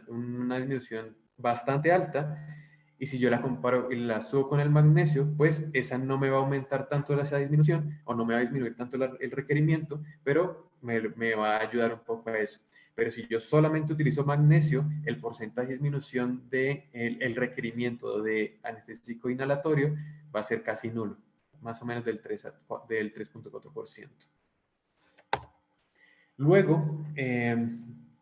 una disminución bastante alta, y si yo la comparo y la subo con el magnesio, pues esa no me va a aumentar tanto esa disminución, o no me va a disminuir tanto el requerimiento, pero me va a ayudar un poco a eso. Pero si yo solamente utilizo magnesio, el porcentaje de disminución del requerimiento de anestésico inhalatorio va a ser casi nulo, más o menos del 3.4%. Luego,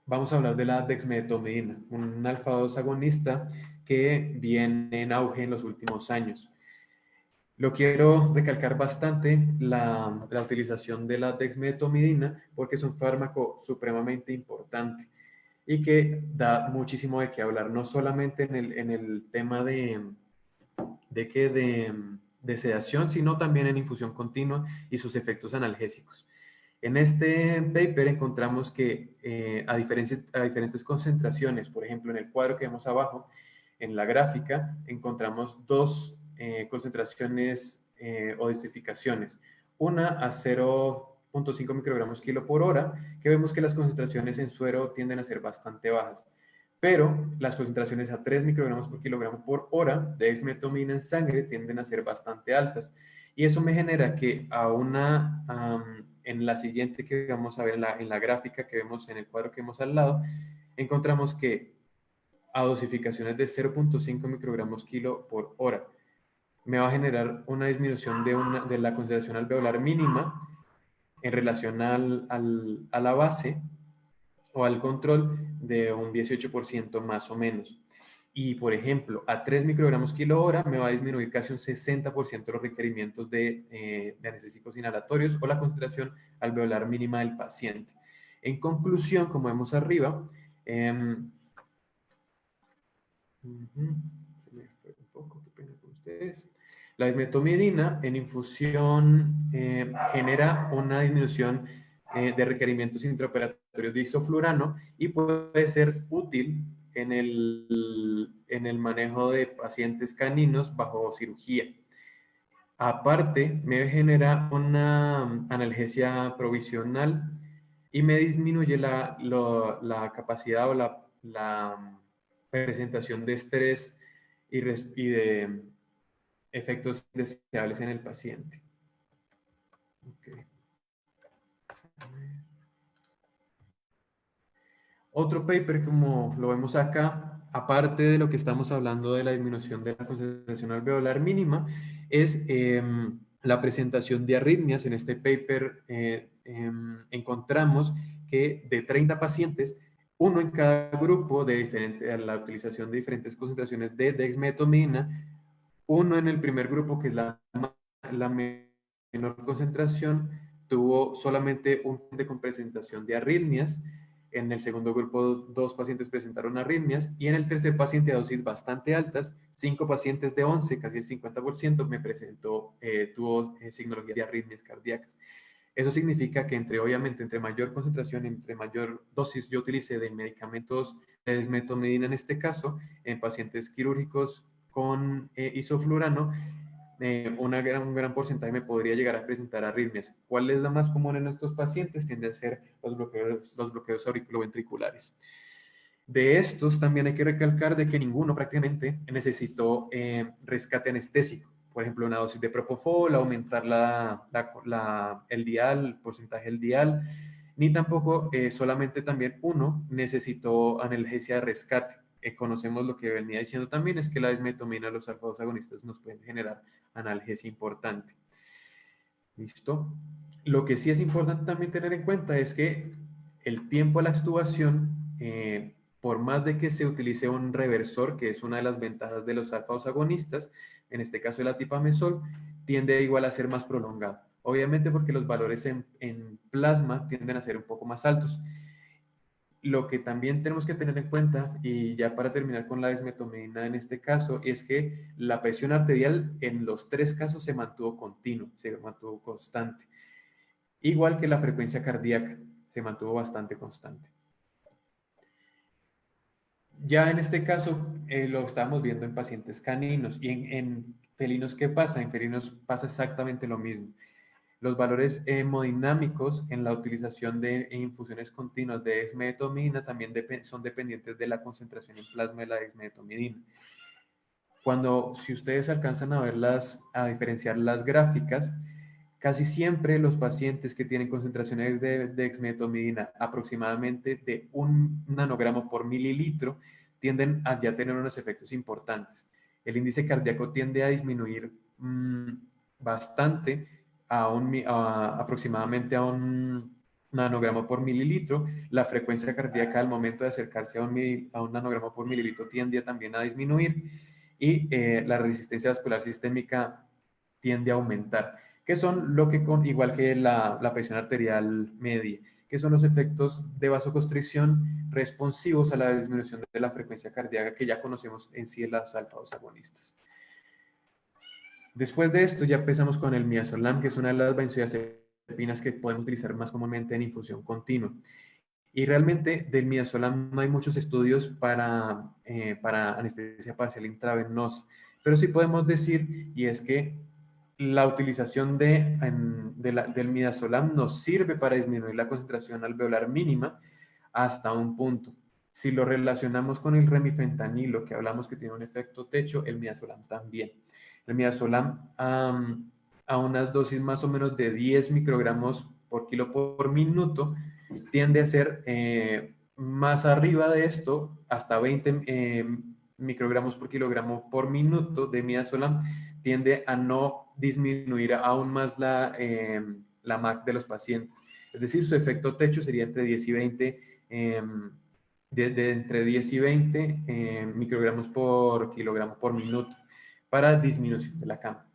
vamos a hablar de la dexmedetomidina, un alfa-2 agonista que viene en auge en los últimos años. Lo quiero recalcar bastante la utilización de la dexmedetomidina porque es un fármaco supremamente importante y que da muchísimo de qué hablar, no solamente en el tema de sedación, sino también en infusión continua y sus efectos analgésicos. En este paper encontramos que a diferentes concentraciones, por ejemplo, en el cuadro que vemos abajo, en la gráfica, encontramos dos concentraciones o dosificaciones. Una a 0.5 microgramos kilo por hora, que vemos que las concentraciones en suero tienden a ser bastante bajas. Pero las concentraciones a 3 microgramos por kilogramo por hora de dexmedetomidina en sangre tienden a ser bastante altas. Y eso me genera que en la siguiente que vamos a ver en la gráfica que vemos en el cuadro que vemos al lado, encontramos que a dosificaciones de 0.5 microgramos kilo por hora me va a generar una disminución de la concentración alveolar mínima en relación a la base o al control de un 18% más o menos. Y, por ejemplo, a 3 microgramos kilo hora me va a disminuir casi un 60% los requerimientos de anestésicos inhalatorios o la concentración alveolar mínima del paciente. En conclusión, como vemos arriba, se me fue un poco, qué pena con ustedes. La dexmedetomidina en infusión genera una disminución de requerimientos intraoperatorios de isoflurano y puede ser útil en el manejo de pacientes caninos bajo cirugía. Aparte, me genera una analgesia provisional y me disminuye la capacidad o la presentación de estrés y de efectos indeseables en el paciente. Okay. Otro paper, como lo vemos acá, aparte de lo que estamos hablando de la disminución de la concentración alveolar mínima, es la presentación de arritmias. En este paper encontramos que de 30 pacientes, uno en cada grupo de la utilización de diferentes concentraciones de dexmedetomidina, uno en el primer grupo, que es la menor concentración, tuvo solamente un paciente con presentación de arritmias. En el segundo grupo, 2 pacientes presentaron arritmias. Y en el tercer paciente, a dosis bastante altas, 5 pacientes de 11, casi el 50%, tuvo signología de arritmias cardíacas. Eso significa que obviamente, entre mayor concentración, entre mayor dosis yo utilice de medicamentos de dexmedetomidina en este caso, en pacientes quirúrgicos con isoflurano, un gran porcentaje me podría llegar a presentar arritmias. ¿Cuál es la más común en estos pacientes? Tiende a ser los bloqueos auriculoventriculares. De estos también hay que recalcar de que ninguno prácticamente necesitó rescate anestésico. Por ejemplo, una dosis de propofol, aumentar el dial, el porcentaje del dial, ni tampoco solamente también uno necesitó analgesia de rescate. Conocemos lo que venía diciendo también, es que la desmetomina, los alfa-2 agonistas nos pueden generar analgesia importante. ¿Listo? Lo que sí es importante también tener en cuenta es que el tiempo a la extubación, por más de que se utilice un reversor, que es una de las ventajas de los alfa-2 agonistas, en este caso el atipamezol, tiende igual a ser más prolongado. Obviamente porque los valores en plasma tienden a ser un poco más altos. Lo que también tenemos que tener en cuenta, y ya para terminar con la desmetomidina en este caso, es que la presión arterial en los 3 casos se mantuvo continuo, se mantuvo constante. Igual que la frecuencia cardíaca, se mantuvo bastante constante. Ya en este caso lo estamos viendo en pacientes caninos, y en felinos, ¿qué pasa? En felinos pasa exactamente lo mismo. Los valores hemodinámicos en la utilización de infusiones continuas de desmetomidina también son dependientes de la concentración en plasma de la desmetomidina. Si ustedes alcanzan a a diferenciar las gráficas, casi siempre los pacientes que tienen concentraciones de dexmedetomidina aproximadamente de 1 nanogramo por mililitro tienden a ya tener unos efectos importantes. El índice cardíaco tiende a disminuir bastante aproximadamente a 1 nanogramo por mililitro. La frecuencia cardíaca al momento de acercarse a un nanogramo por mililitro tiende también a disminuir, y la resistencia vascular sistémica tiende a aumentar, que son lo que, igual que la presión arterial media, que son los efectos de vasoconstricción responsivos a la disminución de la frecuencia cardíaca que ya conocemos en sí en las alfa-2 agonistas. Después de esto ya empezamos con el midazolam, que es una de las benzodiazepinas que podemos utilizar más comúnmente en infusión continua. Y realmente del midazolam no hay muchos estudios para anestesia parcial intravenosa, pero sí podemos decir, y es que la utilización del midazolam nos sirve para disminuir la concentración alveolar mínima hasta un punto. Si lo relacionamos con el remifentanilo, que hablamos que tiene un efecto techo, el midazolam también. El midazolam a unas dosis más o menos de 10 microgramos por kilo por minuto tiende a ser más arriba de esto, hasta 20 microgramos por kilogramo por minuto de midazolam, tiende a no disminuir aún más la MAC de los pacientes. Es decir, su efecto techo sería entre 10 y 20, entre 10 y 20 microgramos por kilogramo por minuto para disminución de la cama.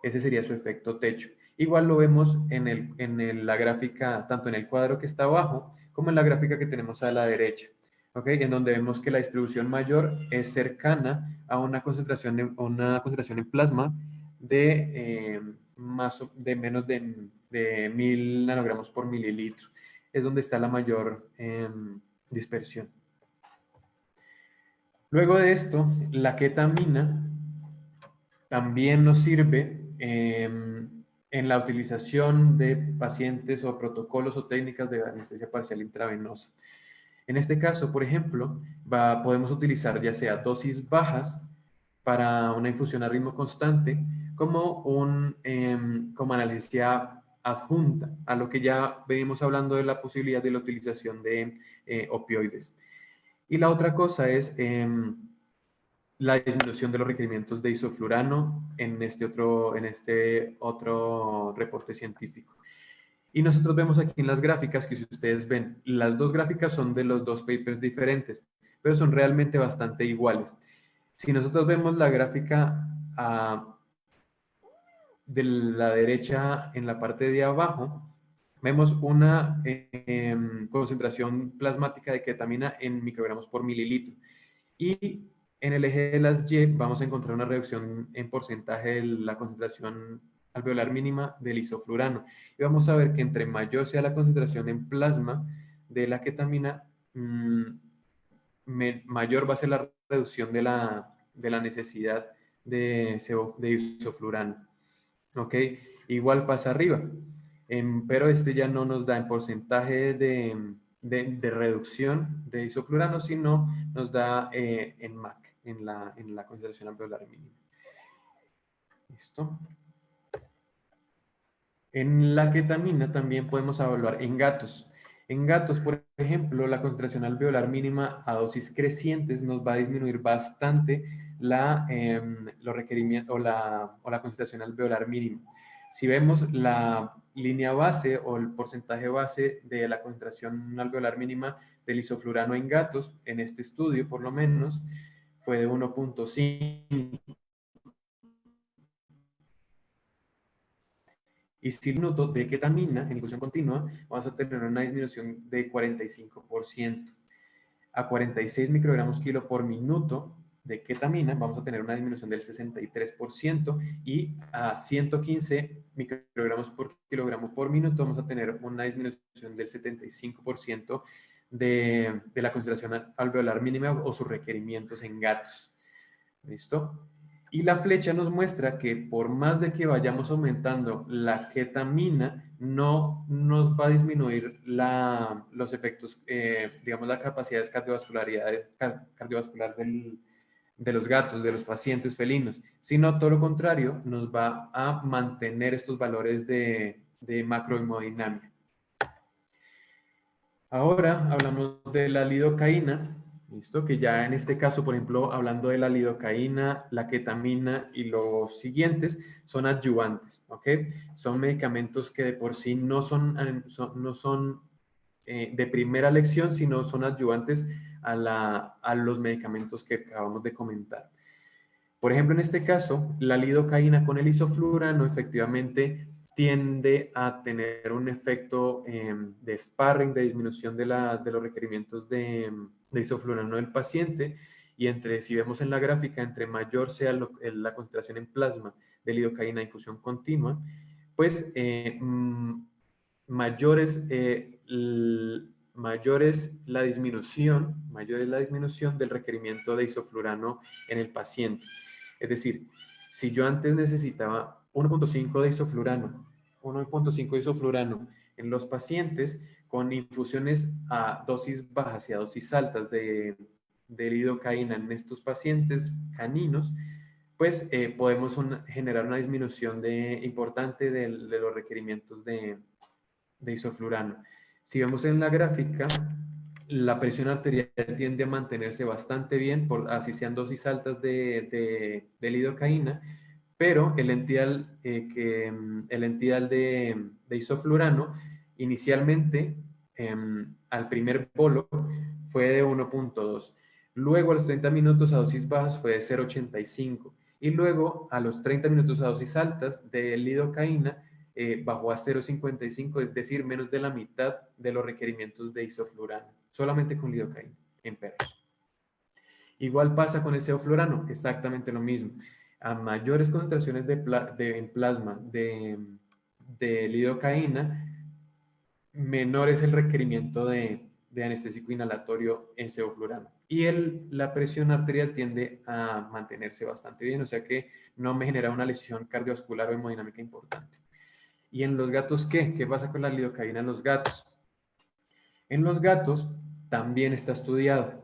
Ese sería su efecto techo. Igual lo vemos en la gráfica, tanto en el cuadro que está abajo, como en la gráfica que tenemos a la derecha, ¿ok? En donde vemos que la distribución mayor es cercana a una concentración en plasma de menos de 1000 nanogramos por mililitro. Es donde está la mayor dispersión. Luego de esto, la ketamina también nos sirve en la utilización de pacientes o protocolos o técnicas de anestesia parcial intravenosa. En este caso, por ejemplo, podemos utilizar ya sea dosis bajas para una infusión a ritmo constante, como analgesia adjunta a lo que ya venimos hablando de la posibilidad de la utilización de opioides. Y la otra cosa es la disminución de los requerimientos de isoflurano en este otro reporte científico. Y nosotros vemos aquí en las gráficas que, si ustedes ven, las dos gráficas son de los dos papers diferentes, pero son realmente bastante iguales. Si nosotros vemos la gráfica de la derecha en la parte de abajo, vemos una concentración plasmática de ketamina en microgramos por mililitro. Y en el eje de las Y vamos a encontrar una reducción en porcentaje de la concentración alveolar mínima del isoflurano. Y vamos a ver que entre mayor sea la concentración en plasma de la ketamina, mayor va a ser la reducción de la necesidad de isoflurano. ¿Ok? Igual pasa arriba. Pero este ya no nos da en porcentaje de reducción de isoflurano, sino nos da en MAC, en la concentración alveolar mínima. ¿Listo? En la ketamina también podemos evaluar en gatos. En gatos, por ejemplo, la concentración alveolar mínima a dosis crecientes nos va a disminuir bastante los requerimientos o la concentración alveolar mínima. Si vemos la línea base o el porcentaje base de la concentración alveolar mínima del isoflurano en gatos, en este estudio por lo menos, fue de 1.5. Y si minuto de ketamina en infusión continua, vamos a tener una disminución de 45%. A 46 microgramos kilo por minuto de ketamina, vamos a tener una disminución del 63% y a 115 microgramos por kilogramo por minuto vamos a tener una disminución del 75% de la concentración alveolar mínima o sus requerimientos en gatos. ¿Listo? Y la flecha nos muestra que por más de que vayamos aumentando la ketamina, no nos va a disminuir los efectos, digamos, las capacidades cardiovascular de los gatos, de los pacientes felinos, sino todo lo contrario, nos va a mantener estos valores de macrohemodinamia. Ahora hablamos de la lidocaína. ¿Listo? Que ya en este caso, por ejemplo, hablando de la lidocaína, la ketamina y los siguientes, son adyuvantes, ¿ok? Son medicamentos que de por sí no son de primera elección, sino son adyuvantes a los medicamentos que acabamos de comentar. Por ejemplo, en este caso, la lidocaína con el isoflurano efectivamente tiende a tener un efecto de sparring, de disminución de los requerimientos de isoflurano del paciente, y si vemos en la gráfica, entre mayor sea la concentración en plasma de lidocaína a infusión continua, pues mayor es la disminución del requerimiento de isoflurano en el paciente. Es decir, si yo antes necesitaba 1.5 de isoflurano en los pacientes con infusiones a dosis bajas y a dosis altas de lidocaína en estos pacientes caninos, pues podemos generar una disminución importante de los requerimientos de isoflurano. Si vemos en la gráfica, la presión arterial tiende a mantenerse bastante bien, así sean dosis altas de lidocaína, pero el ential de isoflurano inicialmente al primer bolo fue de 1.2, luego a los 30 minutos a dosis bajas fue de 0.85 y luego a los 30 minutos a dosis altas de lidocaína bajó a 0.55, es decir, menos de la mitad de los requerimientos de isoflurano, solamente con lidocaína en perros. Igual pasa con el sevoflurano, exactamente lo mismo. A mayores concentraciones en plasma de lidocaína, menor es el requerimiento de anestésico inhalatorio en sevoflurano. Y la presión arterial tiende a mantenerse bastante bien, o sea que no me genera una lesión cardiovascular o hemodinámica importante. ¿Y en los gatos qué? ¿Qué pasa con la lidocaína en los gatos? En los gatos también está estudiado.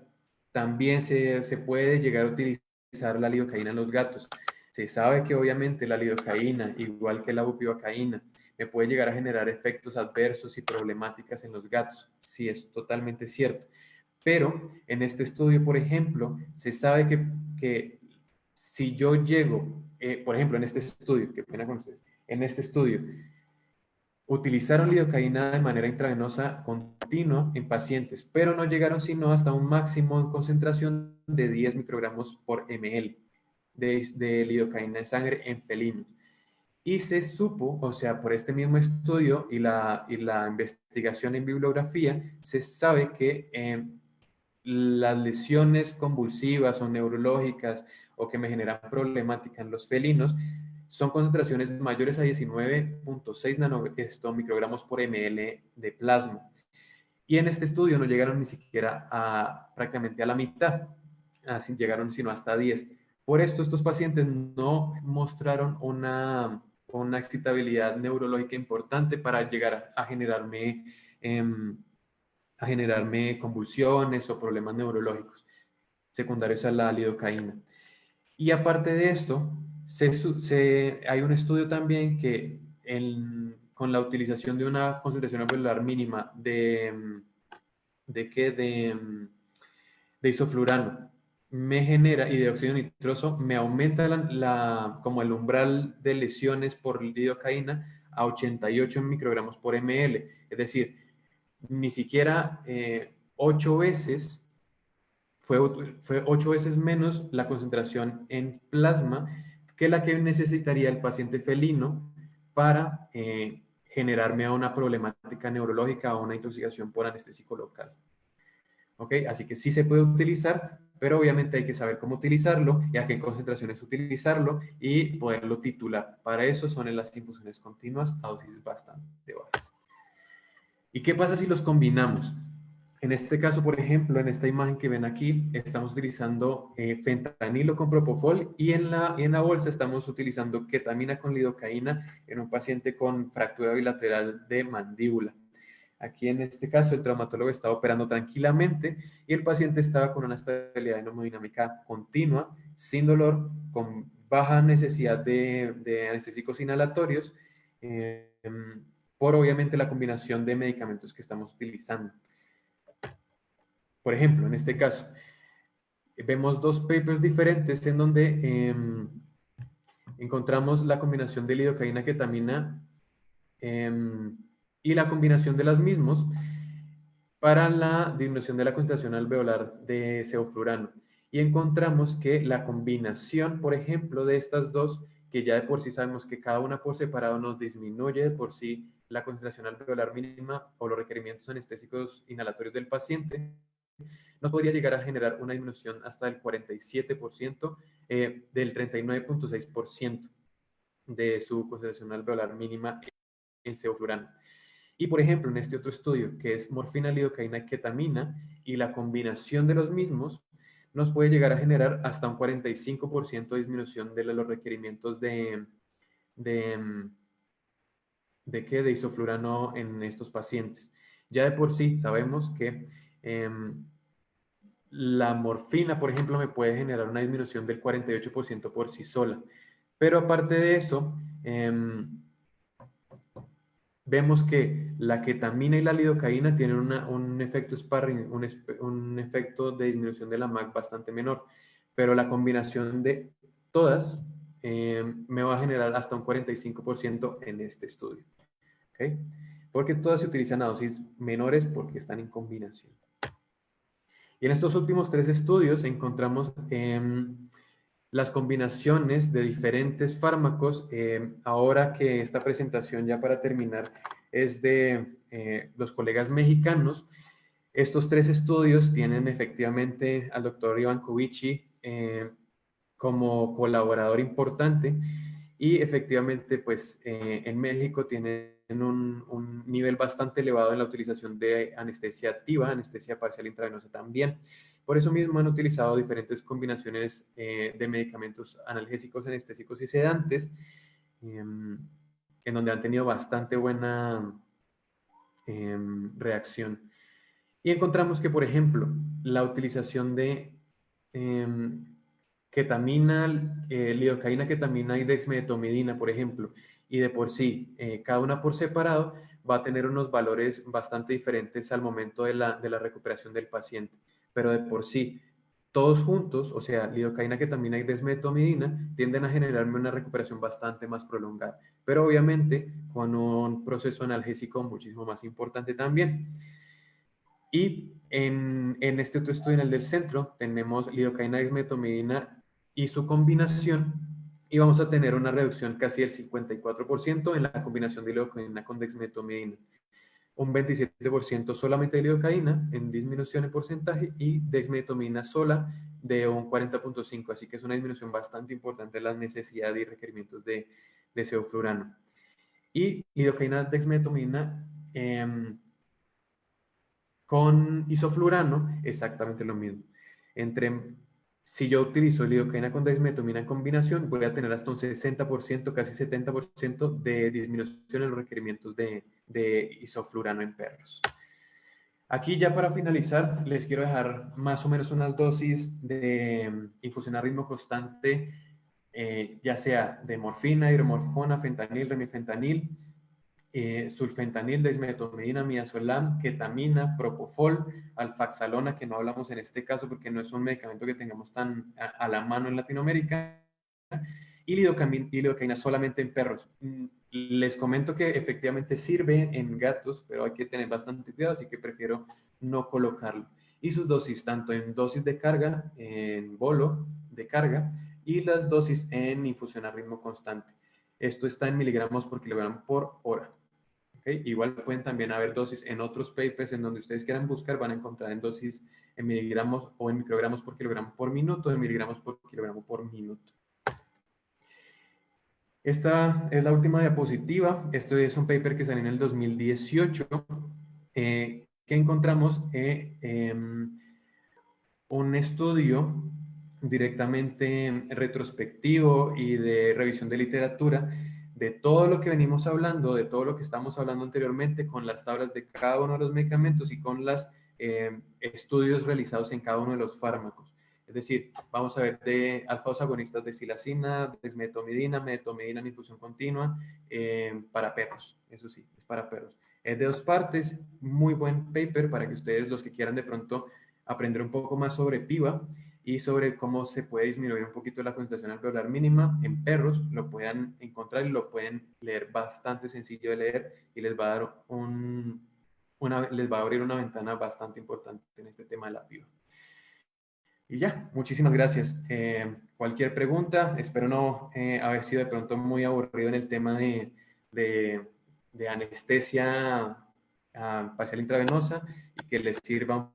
También se puede llegar a utilizar la lidocaína en los gatos. Se sabe que obviamente la lidocaína, igual que la bupivacaína, me puede llegar a generar efectos adversos y problemáticas en los gatos. Sí, es totalmente cierto. Pero en este estudio, por ejemplo, se sabe que si yo llego, por ejemplo, en este estudio, qué pena con ustedes, en este estudio, utilizaron lidocaína de manera intravenosa continua en pacientes, pero no llegaron sino hasta un máximo en concentración de 10 microgramos por ml de lidocaína en sangre en felinos. Y se supo, o sea, por este mismo estudio y la investigación en bibliografía, se sabe que las lesiones convulsivas o neurológicas o que me generan problemática en los felinos son concentraciones mayores a 19.6 microgramos por ml de plasma. Y en este estudio no llegaron ni siquiera prácticamente a la mitad, así llegaron sino hasta 10. Por esto estos pacientes no mostraron una excitabilidad neurológica importante para llegar a generarme a generarme convulsiones o problemas neurológicos secundarios a la lidocaína. Y aparte de esto, hay un estudio también que con la utilización de una concentración alveolar mínima de isoflurano me genera, y de óxido nitroso, me aumenta como el umbral de lesiones por lidocaína a 88 microgramos por ml. Es decir, ni siquiera 8 veces, fue 8 veces menos la concentración en plasma que la que necesitaría el paciente felino para generarme a una problemática neurológica o una intoxicación por anestésico local. ¿Ok? Así que sí se puede utilizar, pero obviamente hay que saber cómo utilizarlo y a qué concentraciones utilizarlo y poderlo titular. Para eso son en las infusiones continuas a dosis bastante bajas. ¿Y qué pasa si los combinamos? En este caso, por ejemplo, en esta imagen que ven aquí, estamos utilizando fentanilo con propofol y en la bolsa estamos utilizando ketamina con lidocaína en un paciente con fractura bilateral de mandíbula. Aquí en este caso el traumatólogo estaba operando tranquilamente y el paciente estaba con una estabilidad hemodinámica continua, sin dolor, con baja necesidad de anestésicos inhalatorios, por obviamente la combinación de medicamentos que estamos utilizando. Por ejemplo, en este caso, vemos dos papers diferentes en donde encontramos la combinación de lidocaína, ketamina y la combinación de las mismos para la disminución de la concentración alveolar de sevoflurano. Y encontramos que la combinación, por ejemplo, de estas dos, que ya de por sí sabemos que cada una por separado nos disminuye de por sí la concentración alveolar mínima o los requerimientos anestésicos inhalatorios del paciente, nos podría llegar a generar una disminución hasta del 47%, del 39.6% de su concentración alveolar mínima en sevoflurano. Y por ejemplo, en este otro estudio, que es morfina, lidocaína, ketamina, y la combinación de los mismos, nos puede llegar a generar hasta un 45% de disminución de los requerimientos de isoflurano en estos pacientes. Ya de por sí sabemos que la morfina, por ejemplo, me puede generar una disminución del 48% por sí sola. Pero aparte de eso, vemos que la ketamina y la lidocaína tienen un efecto sparring, un efecto de disminución de la MAC bastante menor, pero la combinación de todas me va a generar hasta un 45% en este estudio. ¿Okay? Porque todas se utilizan a dosis menores porque están en combinación. Y en estos últimos 3 estudios encontramos las combinaciones de diferentes fármacos. Ahora que esta presentación, ya para terminar, es de los colegas mexicanos, estos 3 estudios tienen efectivamente al doctor Iván Covici como colaborador importante y efectivamente pues en México tienen un nivel bastante elevado en la utilización de anestesia activa, anestesia parcial intravenosa también. Por eso mismo han utilizado diferentes combinaciones de medicamentos analgésicos, anestésicos y sedantes, en donde han tenido bastante buena reacción. Y encontramos que, por ejemplo, la utilización de ketamina, lidocaína, ketamina y dexmedetomidina, por ejemplo, y de por sí, cada una por separado, va a tener unos valores bastante diferentes al momento de la recuperación del paciente. Pero de por sí, todos juntos, o sea, lidocaína, ketamina y dexmedetomidina, tienden a generarme una recuperación bastante más prolongada, pero obviamente con un proceso analgésico muchísimo más importante también. Y en este otro estudio, en el del centro, tenemos lidocaína, dexmedetomidina y su combinación, y vamos a tener una reducción casi del 54% en la combinación de lidocaína con dexmedetomidina. Un 27% solamente de lidocaína en disminución en porcentaje y dexmedetomidina sola de un 40.5%. Así que es una disminución bastante importante de la necesidad y requerimientos de sevoflurano. Y lidocaína, dexmedetomidina con isoflurano, exactamente lo mismo. Si yo utilizo lidocaína con dexmedetomidina en combinación, voy a tener hasta un 60%, casi 70% de disminución en los requerimientos de isoflurano en perros. Aquí ya para finalizar, les quiero dejar más o menos unas dosis de infusión a ritmo constante, ya sea de morfina, hidromorfona, fentanil, remifentanil, sulfentanil, desmetomidina, midazolam, ketamina, propofol, alfaxalona, que no hablamos en este caso porque no es un medicamento que tengamos tan a la mano en Latinoamérica, y lidocaína solamente en perros. Les comento que efectivamente sirve en gatos, pero hay que tener bastante cuidado, así que prefiero no colocarlo. Y sus dosis, tanto en dosis de carga, en bolo de carga, y las dosis en infusión a ritmo constante. Esto está en miligramos por kilogramo por hora. ¿Okay? Igual pueden también haber dosis en otros papers en donde ustedes quieran buscar, van a encontrar en dosis en miligramos o en microgramos por kilogramo por minuto, en miligramos por kilogramo por minuto. Esta es la última diapositiva. Esto es un paper que salió en el 2018, que encontramos un estudio directamente retrospectivo y de revisión de literatura de todo lo que venimos hablando, de todo lo que estamos hablando anteriormente, con las tablas de cada uno de los medicamentos y con los estudios realizados en cada uno de los fármacos. Es decir, vamos a ver de alfa-2 agonistas de silacina, desmetomidina, metomidina en infusión continua para perros. Eso sí, es para perros. Es de 2 partes, muy buen paper para que ustedes, los que quieran de pronto aprender un poco más sobre PIVA y sobre cómo se puede disminuir un poquito la concentración alveolar mínima en perros, lo puedan encontrar y lo pueden leer bastante sencillo de leer y les va a dar les va a abrir una ventana bastante importante en este tema de la PIVA. Y ya, muchísimas gracias. Cualquier pregunta, espero no haber sido de pronto muy aburrido en el tema de anestesia facial intravenosa y que les sirva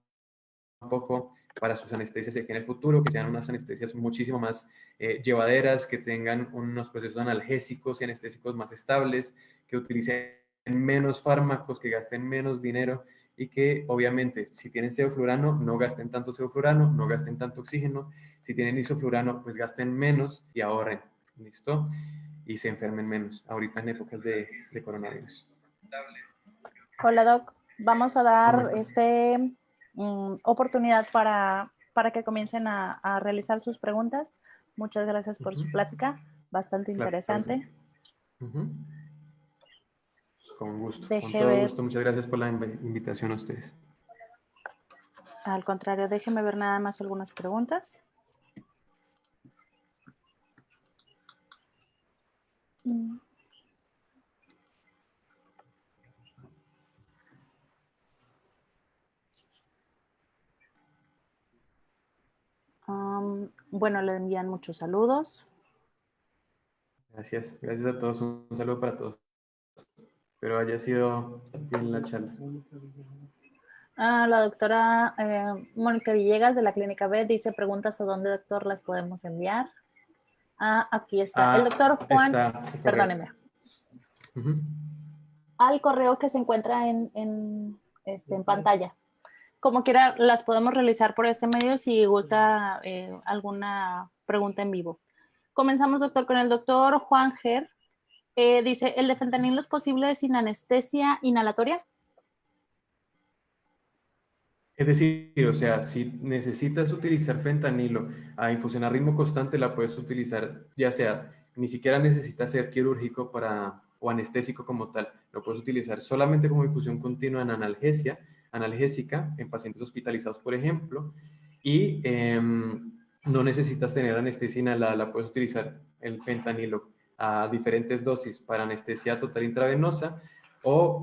un poco para sus anestesias aquí en el futuro, que sean unas anestesias muchísimo más llevaderas, que tengan unos procesos analgésicos y anestésicos más estables, que utilicen menos fármacos, que gasten menos dinero y que obviamente si tienen sevoflurano no gasten tanto sevoflurano, no gasten tanto oxígeno, si tienen isoflurano pues gasten menos y ahorren, ¿listo? Y se enfermen menos, ahorita en épocas de coronavirus. Hola, Doc. Vamos a dar oportunidad para que comiencen a realizar sus preguntas. Muchas gracias por su plática, bastante interesante. Claro, sí. Con gusto, con Deje todo ver. gusto. Muchas gracias por la invitación a ustedes. Al contrario, déjeme ver nada más algunas preguntas. Bueno, le envían muchos saludos. Gracias, gracias a todos. Un saludo para todos. Espero haya sido bien la charla. La doctora Mónica Villegas de la Clínica B dice, preguntas a dónde, doctor, las podemos enviar. Aquí está. El doctor Juan, perdóneme. Al correo que se encuentra en pantalla. Como quiera, las podemos realizar por este medio si gusta alguna pregunta en vivo. Comenzamos, doctor, con el doctor Juan Ger. Dice, ¿el de fentanilo es posible sin anestesia inhalatoria? Es decir, o sea, si necesitas utilizar fentanilo a infusión a ritmo constante, la puedes utilizar, ya sea, ni siquiera necesita ser quirúrgico o anestésico como tal, lo puedes utilizar solamente como infusión continua en analgésica, en pacientes hospitalizados, por ejemplo, y no necesitas tener anestesia inhalada, la puedes utilizar el fentanilo a diferentes dosis para anestesia total intravenosa o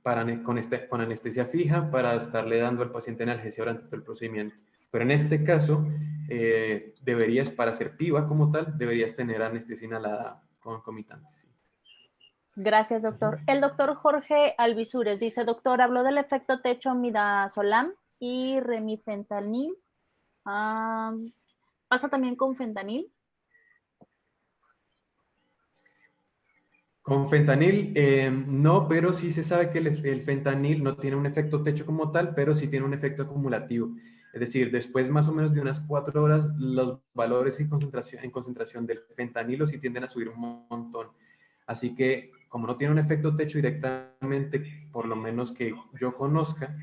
con anestesia fija para estarle dando al paciente analgesia durante todo el procedimiento. Pero en este caso, deberías, para hacer PIVA como tal, deberías tener anestesia inhalada concomitante. Sí. Gracias, doctor. El doctor Jorge Alvisures dice, doctor, habló del efecto techo midazolam y remifentanil. ¿Pasa también con fentanil? Con fentanil, no, pero sí se sabe que el fentanil no tiene un efecto techo como tal, pero sí tiene un efecto acumulativo. Es decir, después más o menos de unas 4 horas, los valores en concentración del fentanilo sí tienden a subir un montón. Así que como no tiene un efecto techo directamente, por lo menos que yo conozca,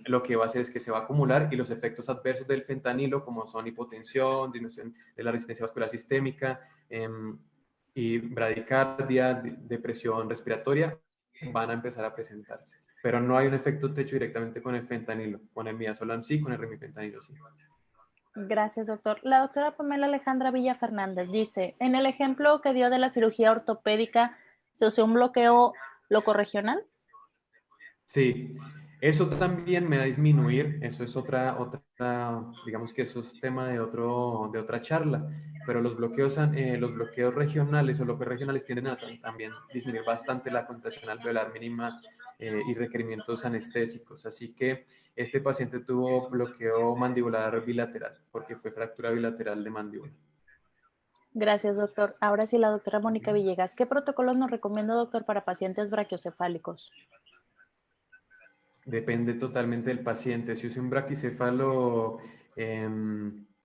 lo que va a hacer es que se va a acumular y los efectos adversos del fentanilo, como son hipotensión, disminución de la resistencia vascular sistémica y bradicardia, depresión respiratoria, van a empezar a presentarse. Pero no hay un efecto techo directamente con el fentanilo. Con el midazolam sí, con el remifentanilo sí. Gracias, doctor. La doctora Pamela Alejandra Villa Fernández dice, en el ejemplo que dio de la cirugía ortopédica, ¿se usó un bloqueo locorregional? Sí, eso también me va a disminuir, eso es digamos que eso es tema de otra charla, pero los bloqueos regionales o locorregionales tienden a también disminuir bastante la contracción alveolar mínima y requerimientos anestésicos. Así que este paciente tuvo bloqueo mandibular bilateral, porque fue fractura bilateral de mandíbula. Gracias, doctor. Ahora sí, la doctora Mónica Villegas. ¿Qué protocolos nos recomienda, doctor, para pacientes brachiocefálicos? Depende totalmente del paciente. Si es un braquicéfalo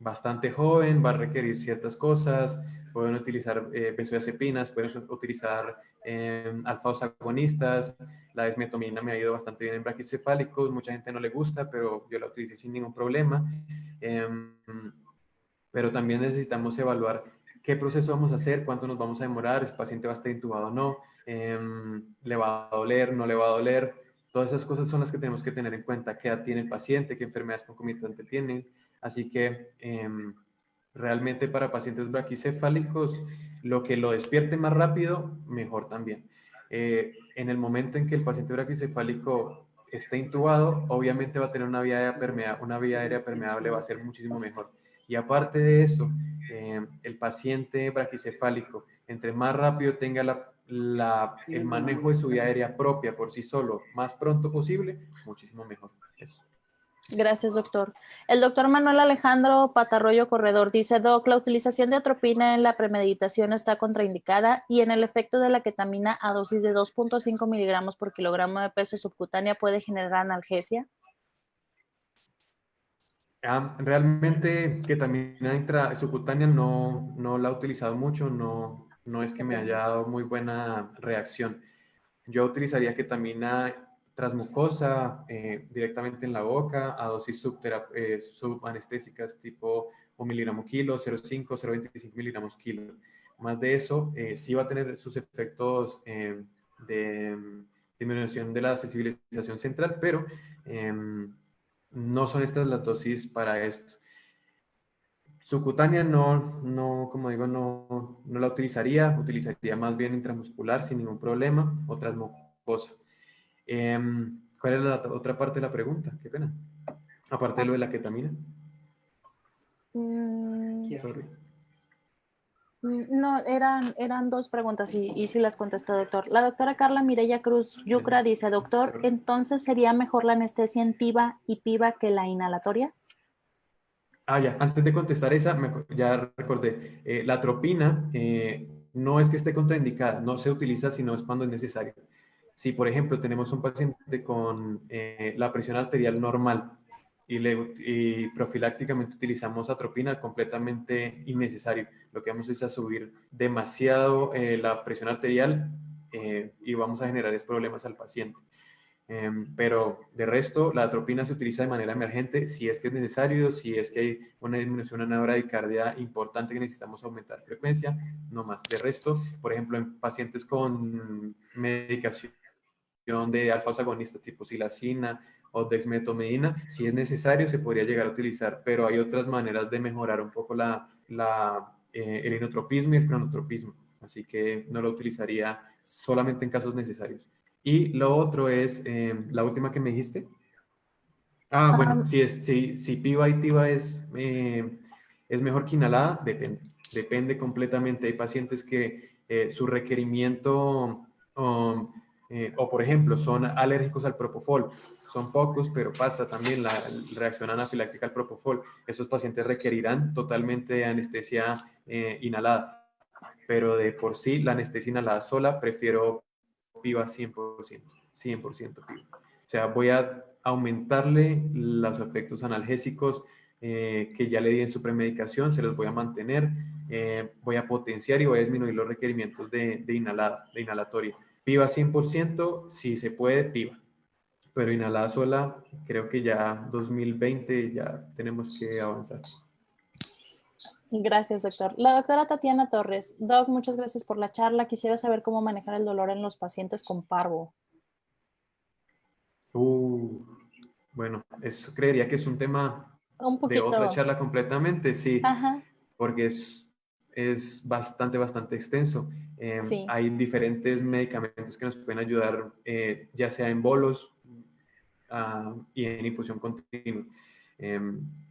bastante joven, va a requerir ciertas cosas. Pueden utilizar benzodiazepinas, pueden utilizar alfa-2 agonistas. La desmetomina me ha ido bastante bien en braquicefálicos. Mucha gente no le gusta, pero yo la utilicé sin ningún problema. Pero también necesitamos evaluar qué proceso vamos a hacer, cuánto nos vamos a demorar, si el paciente va a estar intubado o no, le va a doler, no le va a doler. Todas esas cosas son las que tenemos que tener en cuenta, qué edad tiene el paciente, qué enfermedades concomitantes tienen. Así que realmente para pacientes braquicefálicos, lo que lo despierte más rápido, mejor también. En el momento en que el paciente braquicefálico esté intubado, obviamente va a tener una vía aérea permeable, va a ser muchísimo mejor. Y aparte de eso, el paciente braquicefálico, entre más rápido tenga el manejo de su vía aérea propia por sí solo, más pronto posible, muchísimo mejor. Eso. Gracias, doctor. El doctor Manuel Alejandro Patarroyo Corredor dice, Doc, la utilización de atropina en la premeditación está contraindicada y en el efecto de la ketamina a dosis de 2.5 miligramos por kilogramo de peso subcutánea puede generar analgesia. Realmente ketamina subcutánea no la he utilizado mucho, no es que me haya dado muy buena reacción. Yo utilizaría ketamina transmucosa directamente en la boca a dosis subanestésicas tipo 1 miligramo kilo, 0,5, 0,25 miligramos kilo. Más de eso, sí va a tener sus efectos de disminución de la sensibilización central, pero no son estas las dosis para esto. Subcutánea como digo, no la utilizaría más bien intramuscular sin ningún problema o transmucosa. ¿Cuál es la otra parte de la pregunta? Qué pena. Aparte de lo de la ketamina. Sorry. No, eran dos preguntas y sí las contestó, doctor. La doctora Carla Mireya Cruz Yucra dice, doctor, ¿entonces sería mejor la anestesia en TIVA y PIVA que la inhalatoria? Ya, antes de contestar esa, ya recordé, la atropina no es que esté contraindicada, no se utiliza sino es cuando es necesario. Si, por ejemplo, tenemos un paciente con la presión arterial normal y profilácticamente utilizamos atropina, completamente innecesario. Lo que vamos es a subir demasiado la presión arterial y vamos a generar problemas al paciente. Pero de resto, la atropina se utiliza de manera emergente si es que es necesario, si es que hay una disminución en la bradicardia importante que necesitamos aumentar frecuencia, no más. De resto, por ejemplo, en pacientes con medicación de alfa agonistas tipo silacina o dexmetomidina, si es necesario se podría llegar a utilizar, pero hay otras maneras de mejorar un poco el inotropismo y el cronotropismo, así que no lo utilizaría solamente en casos necesarios. Y lo otro es, la última que me dijiste. Bueno, si PIVA y TIVA es mejor que inhalada, depende completamente. Hay pacientes que su requerimiento, o por ejemplo, son alérgicos al propofol. Son pocos, pero pasa también la reacción anafiláctica al propofol. Esos pacientes requerirán totalmente de anestesia inhalada. Pero de por sí, la anestesia inhalada sola, prefiero PIVA 100% PIVA. O sea, voy a aumentarle los efectos analgésicos que ya le di en su premedicación, se los voy a mantener, voy a potenciar y voy a disminuir los requerimientos de inhalatoria. PIVA 100%, si se puede, PIVA. Pero inhalada sola, creo que ya 2020 ya tenemos que avanzar. Gracias, doctor. La doctora Tatiana Torres. Doc, muchas gracias por la charla. Quisiera saber cómo manejar el dolor en los pacientes con parvo. Bueno, eso creería que es un tema Un de otra poquito. charla completamente, sí, Ajá, porque es bastante extenso. sí. Hay diferentes medicamentos que nos pueden ayudar, ya sea en bolos y en infusión continua.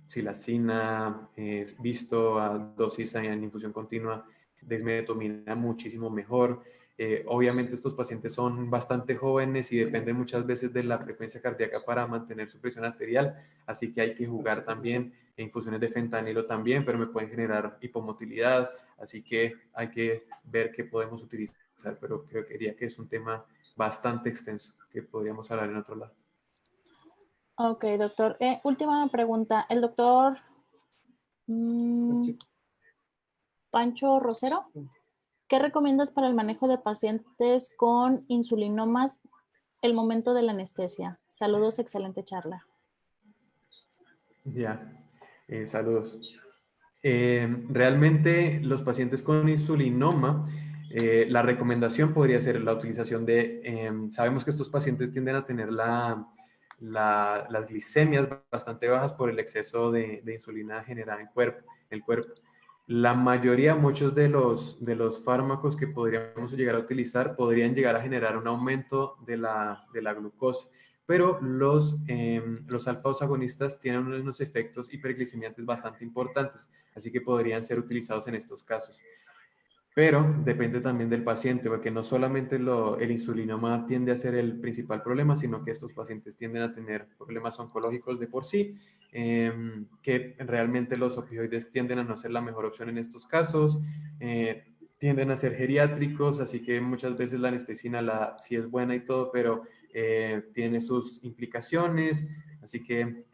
Silacina, visto a dosis en infusión continua, desmetomina muchísimo mejor. Obviamente estos pacientes son bastante jóvenes y dependen muchas veces de la frecuencia cardíaca para mantener su presión arterial, así que hay que jugar también. Infusiones de fentanilo también, pero me pueden generar hipomotilidad, así que hay que ver qué podemos utilizar, pero creería que es un tema bastante extenso que podríamos hablar en otro lado. Ok, doctor. Última pregunta. El doctor Pancho Rosero, ¿qué recomiendas para el manejo de pacientes con insulinomas el momento de la anestesia? Saludos, excelente charla. Ya, saludos. Realmente los pacientes con insulinoma, la recomendación podría ser la utilización sabemos que estos pacientes tienden a tener las glicemias bastante bajas por el exceso de insulina generada en el cuerpo. La mayoría, muchos de los fármacos que podríamos llegar a utilizar podrían llegar a generar un aumento de la glucosa, pero los alfa-2 agonistas tienen unos efectos hiperglicemiantes bastante importantes, así que podrían ser utilizados en estos casos. Pero depende también del paciente, porque no solamente el insulinoma tiende a ser el principal problema, sino que estos pacientes tienden a tener problemas oncológicos de por sí, que realmente los opioides tienden a no ser la mejor opción en estos casos, tienden a ser geriátricos, así que muchas veces la anestesina sí es buena y todo, pero tiene sus implicaciones, así que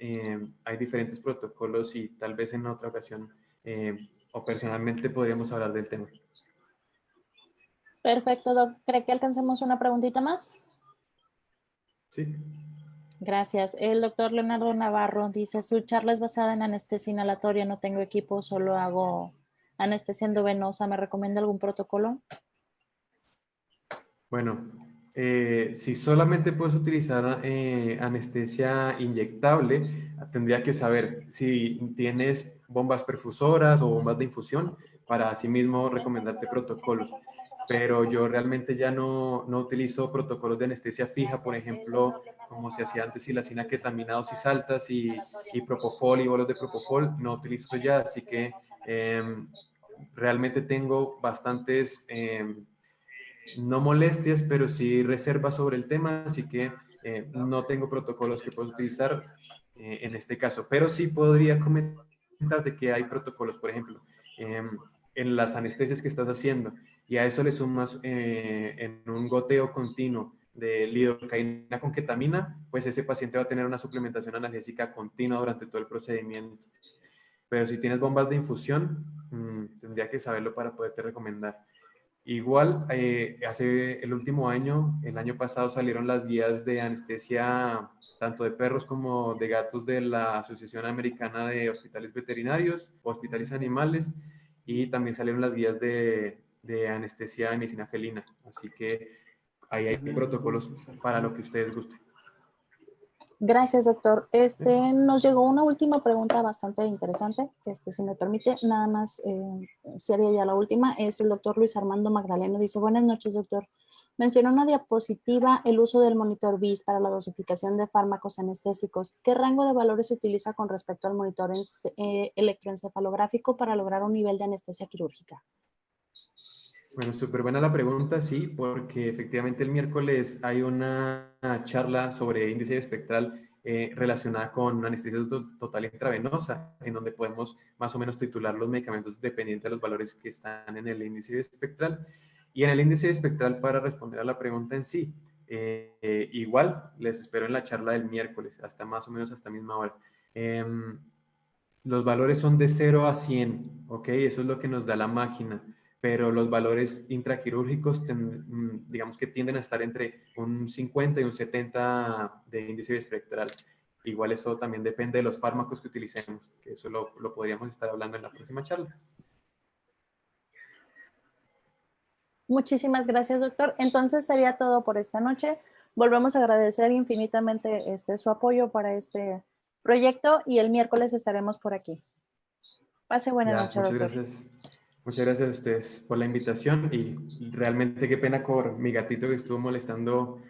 hay diferentes protocolos y tal vez en otra ocasión o personalmente podríamos hablar del tema. Perfecto, doc. ¿Cree que alcancemos una preguntita más? Sí. Gracias. El doctor Leonardo Navarro dice, su charla es basada en anestesia inhalatoria, no tengo equipo, solo hago anestesia endovenosa. ¿Me recomienda algún protocolo? Bueno, si solamente puedes utilizar anestesia inyectable, tendría que saber si tienes bombas perfusoras o bombas de infusión para asimismo recomendarte protocolos. Pero yo realmente ya no utilizo protocolos de anestesia fija, por ejemplo, como se hacía antes, silacina, ketamina, dosis altas y propofol y bolos de propofol, no utilizo ya, así que realmente tengo bastantes no molestias, pero sí reservas sobre el tema, así que no tengo protocolos que puedas utilizar en este caso, pero sí podría comentarte que hay protocolos, por ejemplo, en las anestesias que estás haciendo, y a eso le sumas en un goteo continuo de lidocaína con ketamina, pues ese paciente va a tener una suplementación analgésica continua durante todo el procedimiento. Pero si tienes bombas de infusión, tendría que saberlo para poderte recomendar. Igual, hace el último año, el año pasado salieron las guías de anestesia tanto de perros como de gatos de la Asociación Americana de Hospitales Veterinarios, Hospitales Animales, y también salieron las guías de anestesia de medicina felina. Así que ahí hay protocolos para lo que ustedes gusten. Gracias, doctor. Nos llegó una última pregunta bastante interesante, si me permite, nada más sería ya la última. Es el doctor Luis Armando Magdaleno. Dice, buenas noches, doctor. Mencionó una diapositiva el uso del monitor BIS para la dosificación de fármacos anestésicos. ¿Qué rango de valores se utiliza con respecto al monitor electroencefalográfico para lograr un nivel de anestesia quirúrgica? Bueno, súper buena la pregunta, sí, porque efectivamente el miércoles hay una charla sobre índice espectral relacionada con anestesia total intravenosa, en donde podemos más o menos titular los medicamentos dependientes de los valores que están en el índice espectral. Y en el índice espectral, para responder a la pregunta en sí, igual les espero en la charla del miércoles, hasta más o menos hasta misma hora. Los valores son de 0 a 100, ¿ok? Eso es lo que nos da la máquina, pero los valores intraquirúrgicos, digamos que tienden a estar entre un 50 y un 70 de índice biespectral. Igual eso también depende de los fármacos que utilicemos, que eso lo podríamos estar hablando en la próxima charla. Muchísimas gracias, doctor. Entonces sería todo por esta noche. Volvemos a agradecer infinitamente su apoyo para este proyecto y el miércoles estaremos por aquí. Pase buena Ya, noche, muchas doctor. gracias. Muchas gracias a ustedes por la invitación y realmente qué pena con mi gatito que estuvo molestando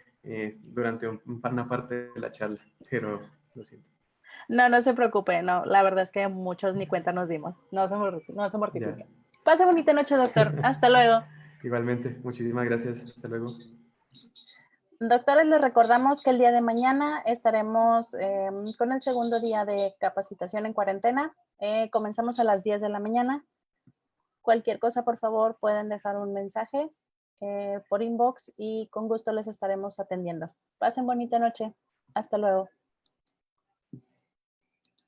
durante una parte de la charla, pero lo siento. No, no se preocupe, no, la verdad es que muchos ni cuenta nos dimos. No se Ya. mortifique. Pase bonita noche, doctor. Hasta luego. Igualmente, muchísimas gracias. Hasta luego. Doctores, les recordamos que el día de mañana estaremos con el segundo día de capacitación en cuarentena. Comenzamos a las 10 de la mañana. Cualquier cosa, por favor, pueden dejar un mensaje por inbox y con gusto les estaremos atendiendo. Pasen bonita noche. Hasta luego.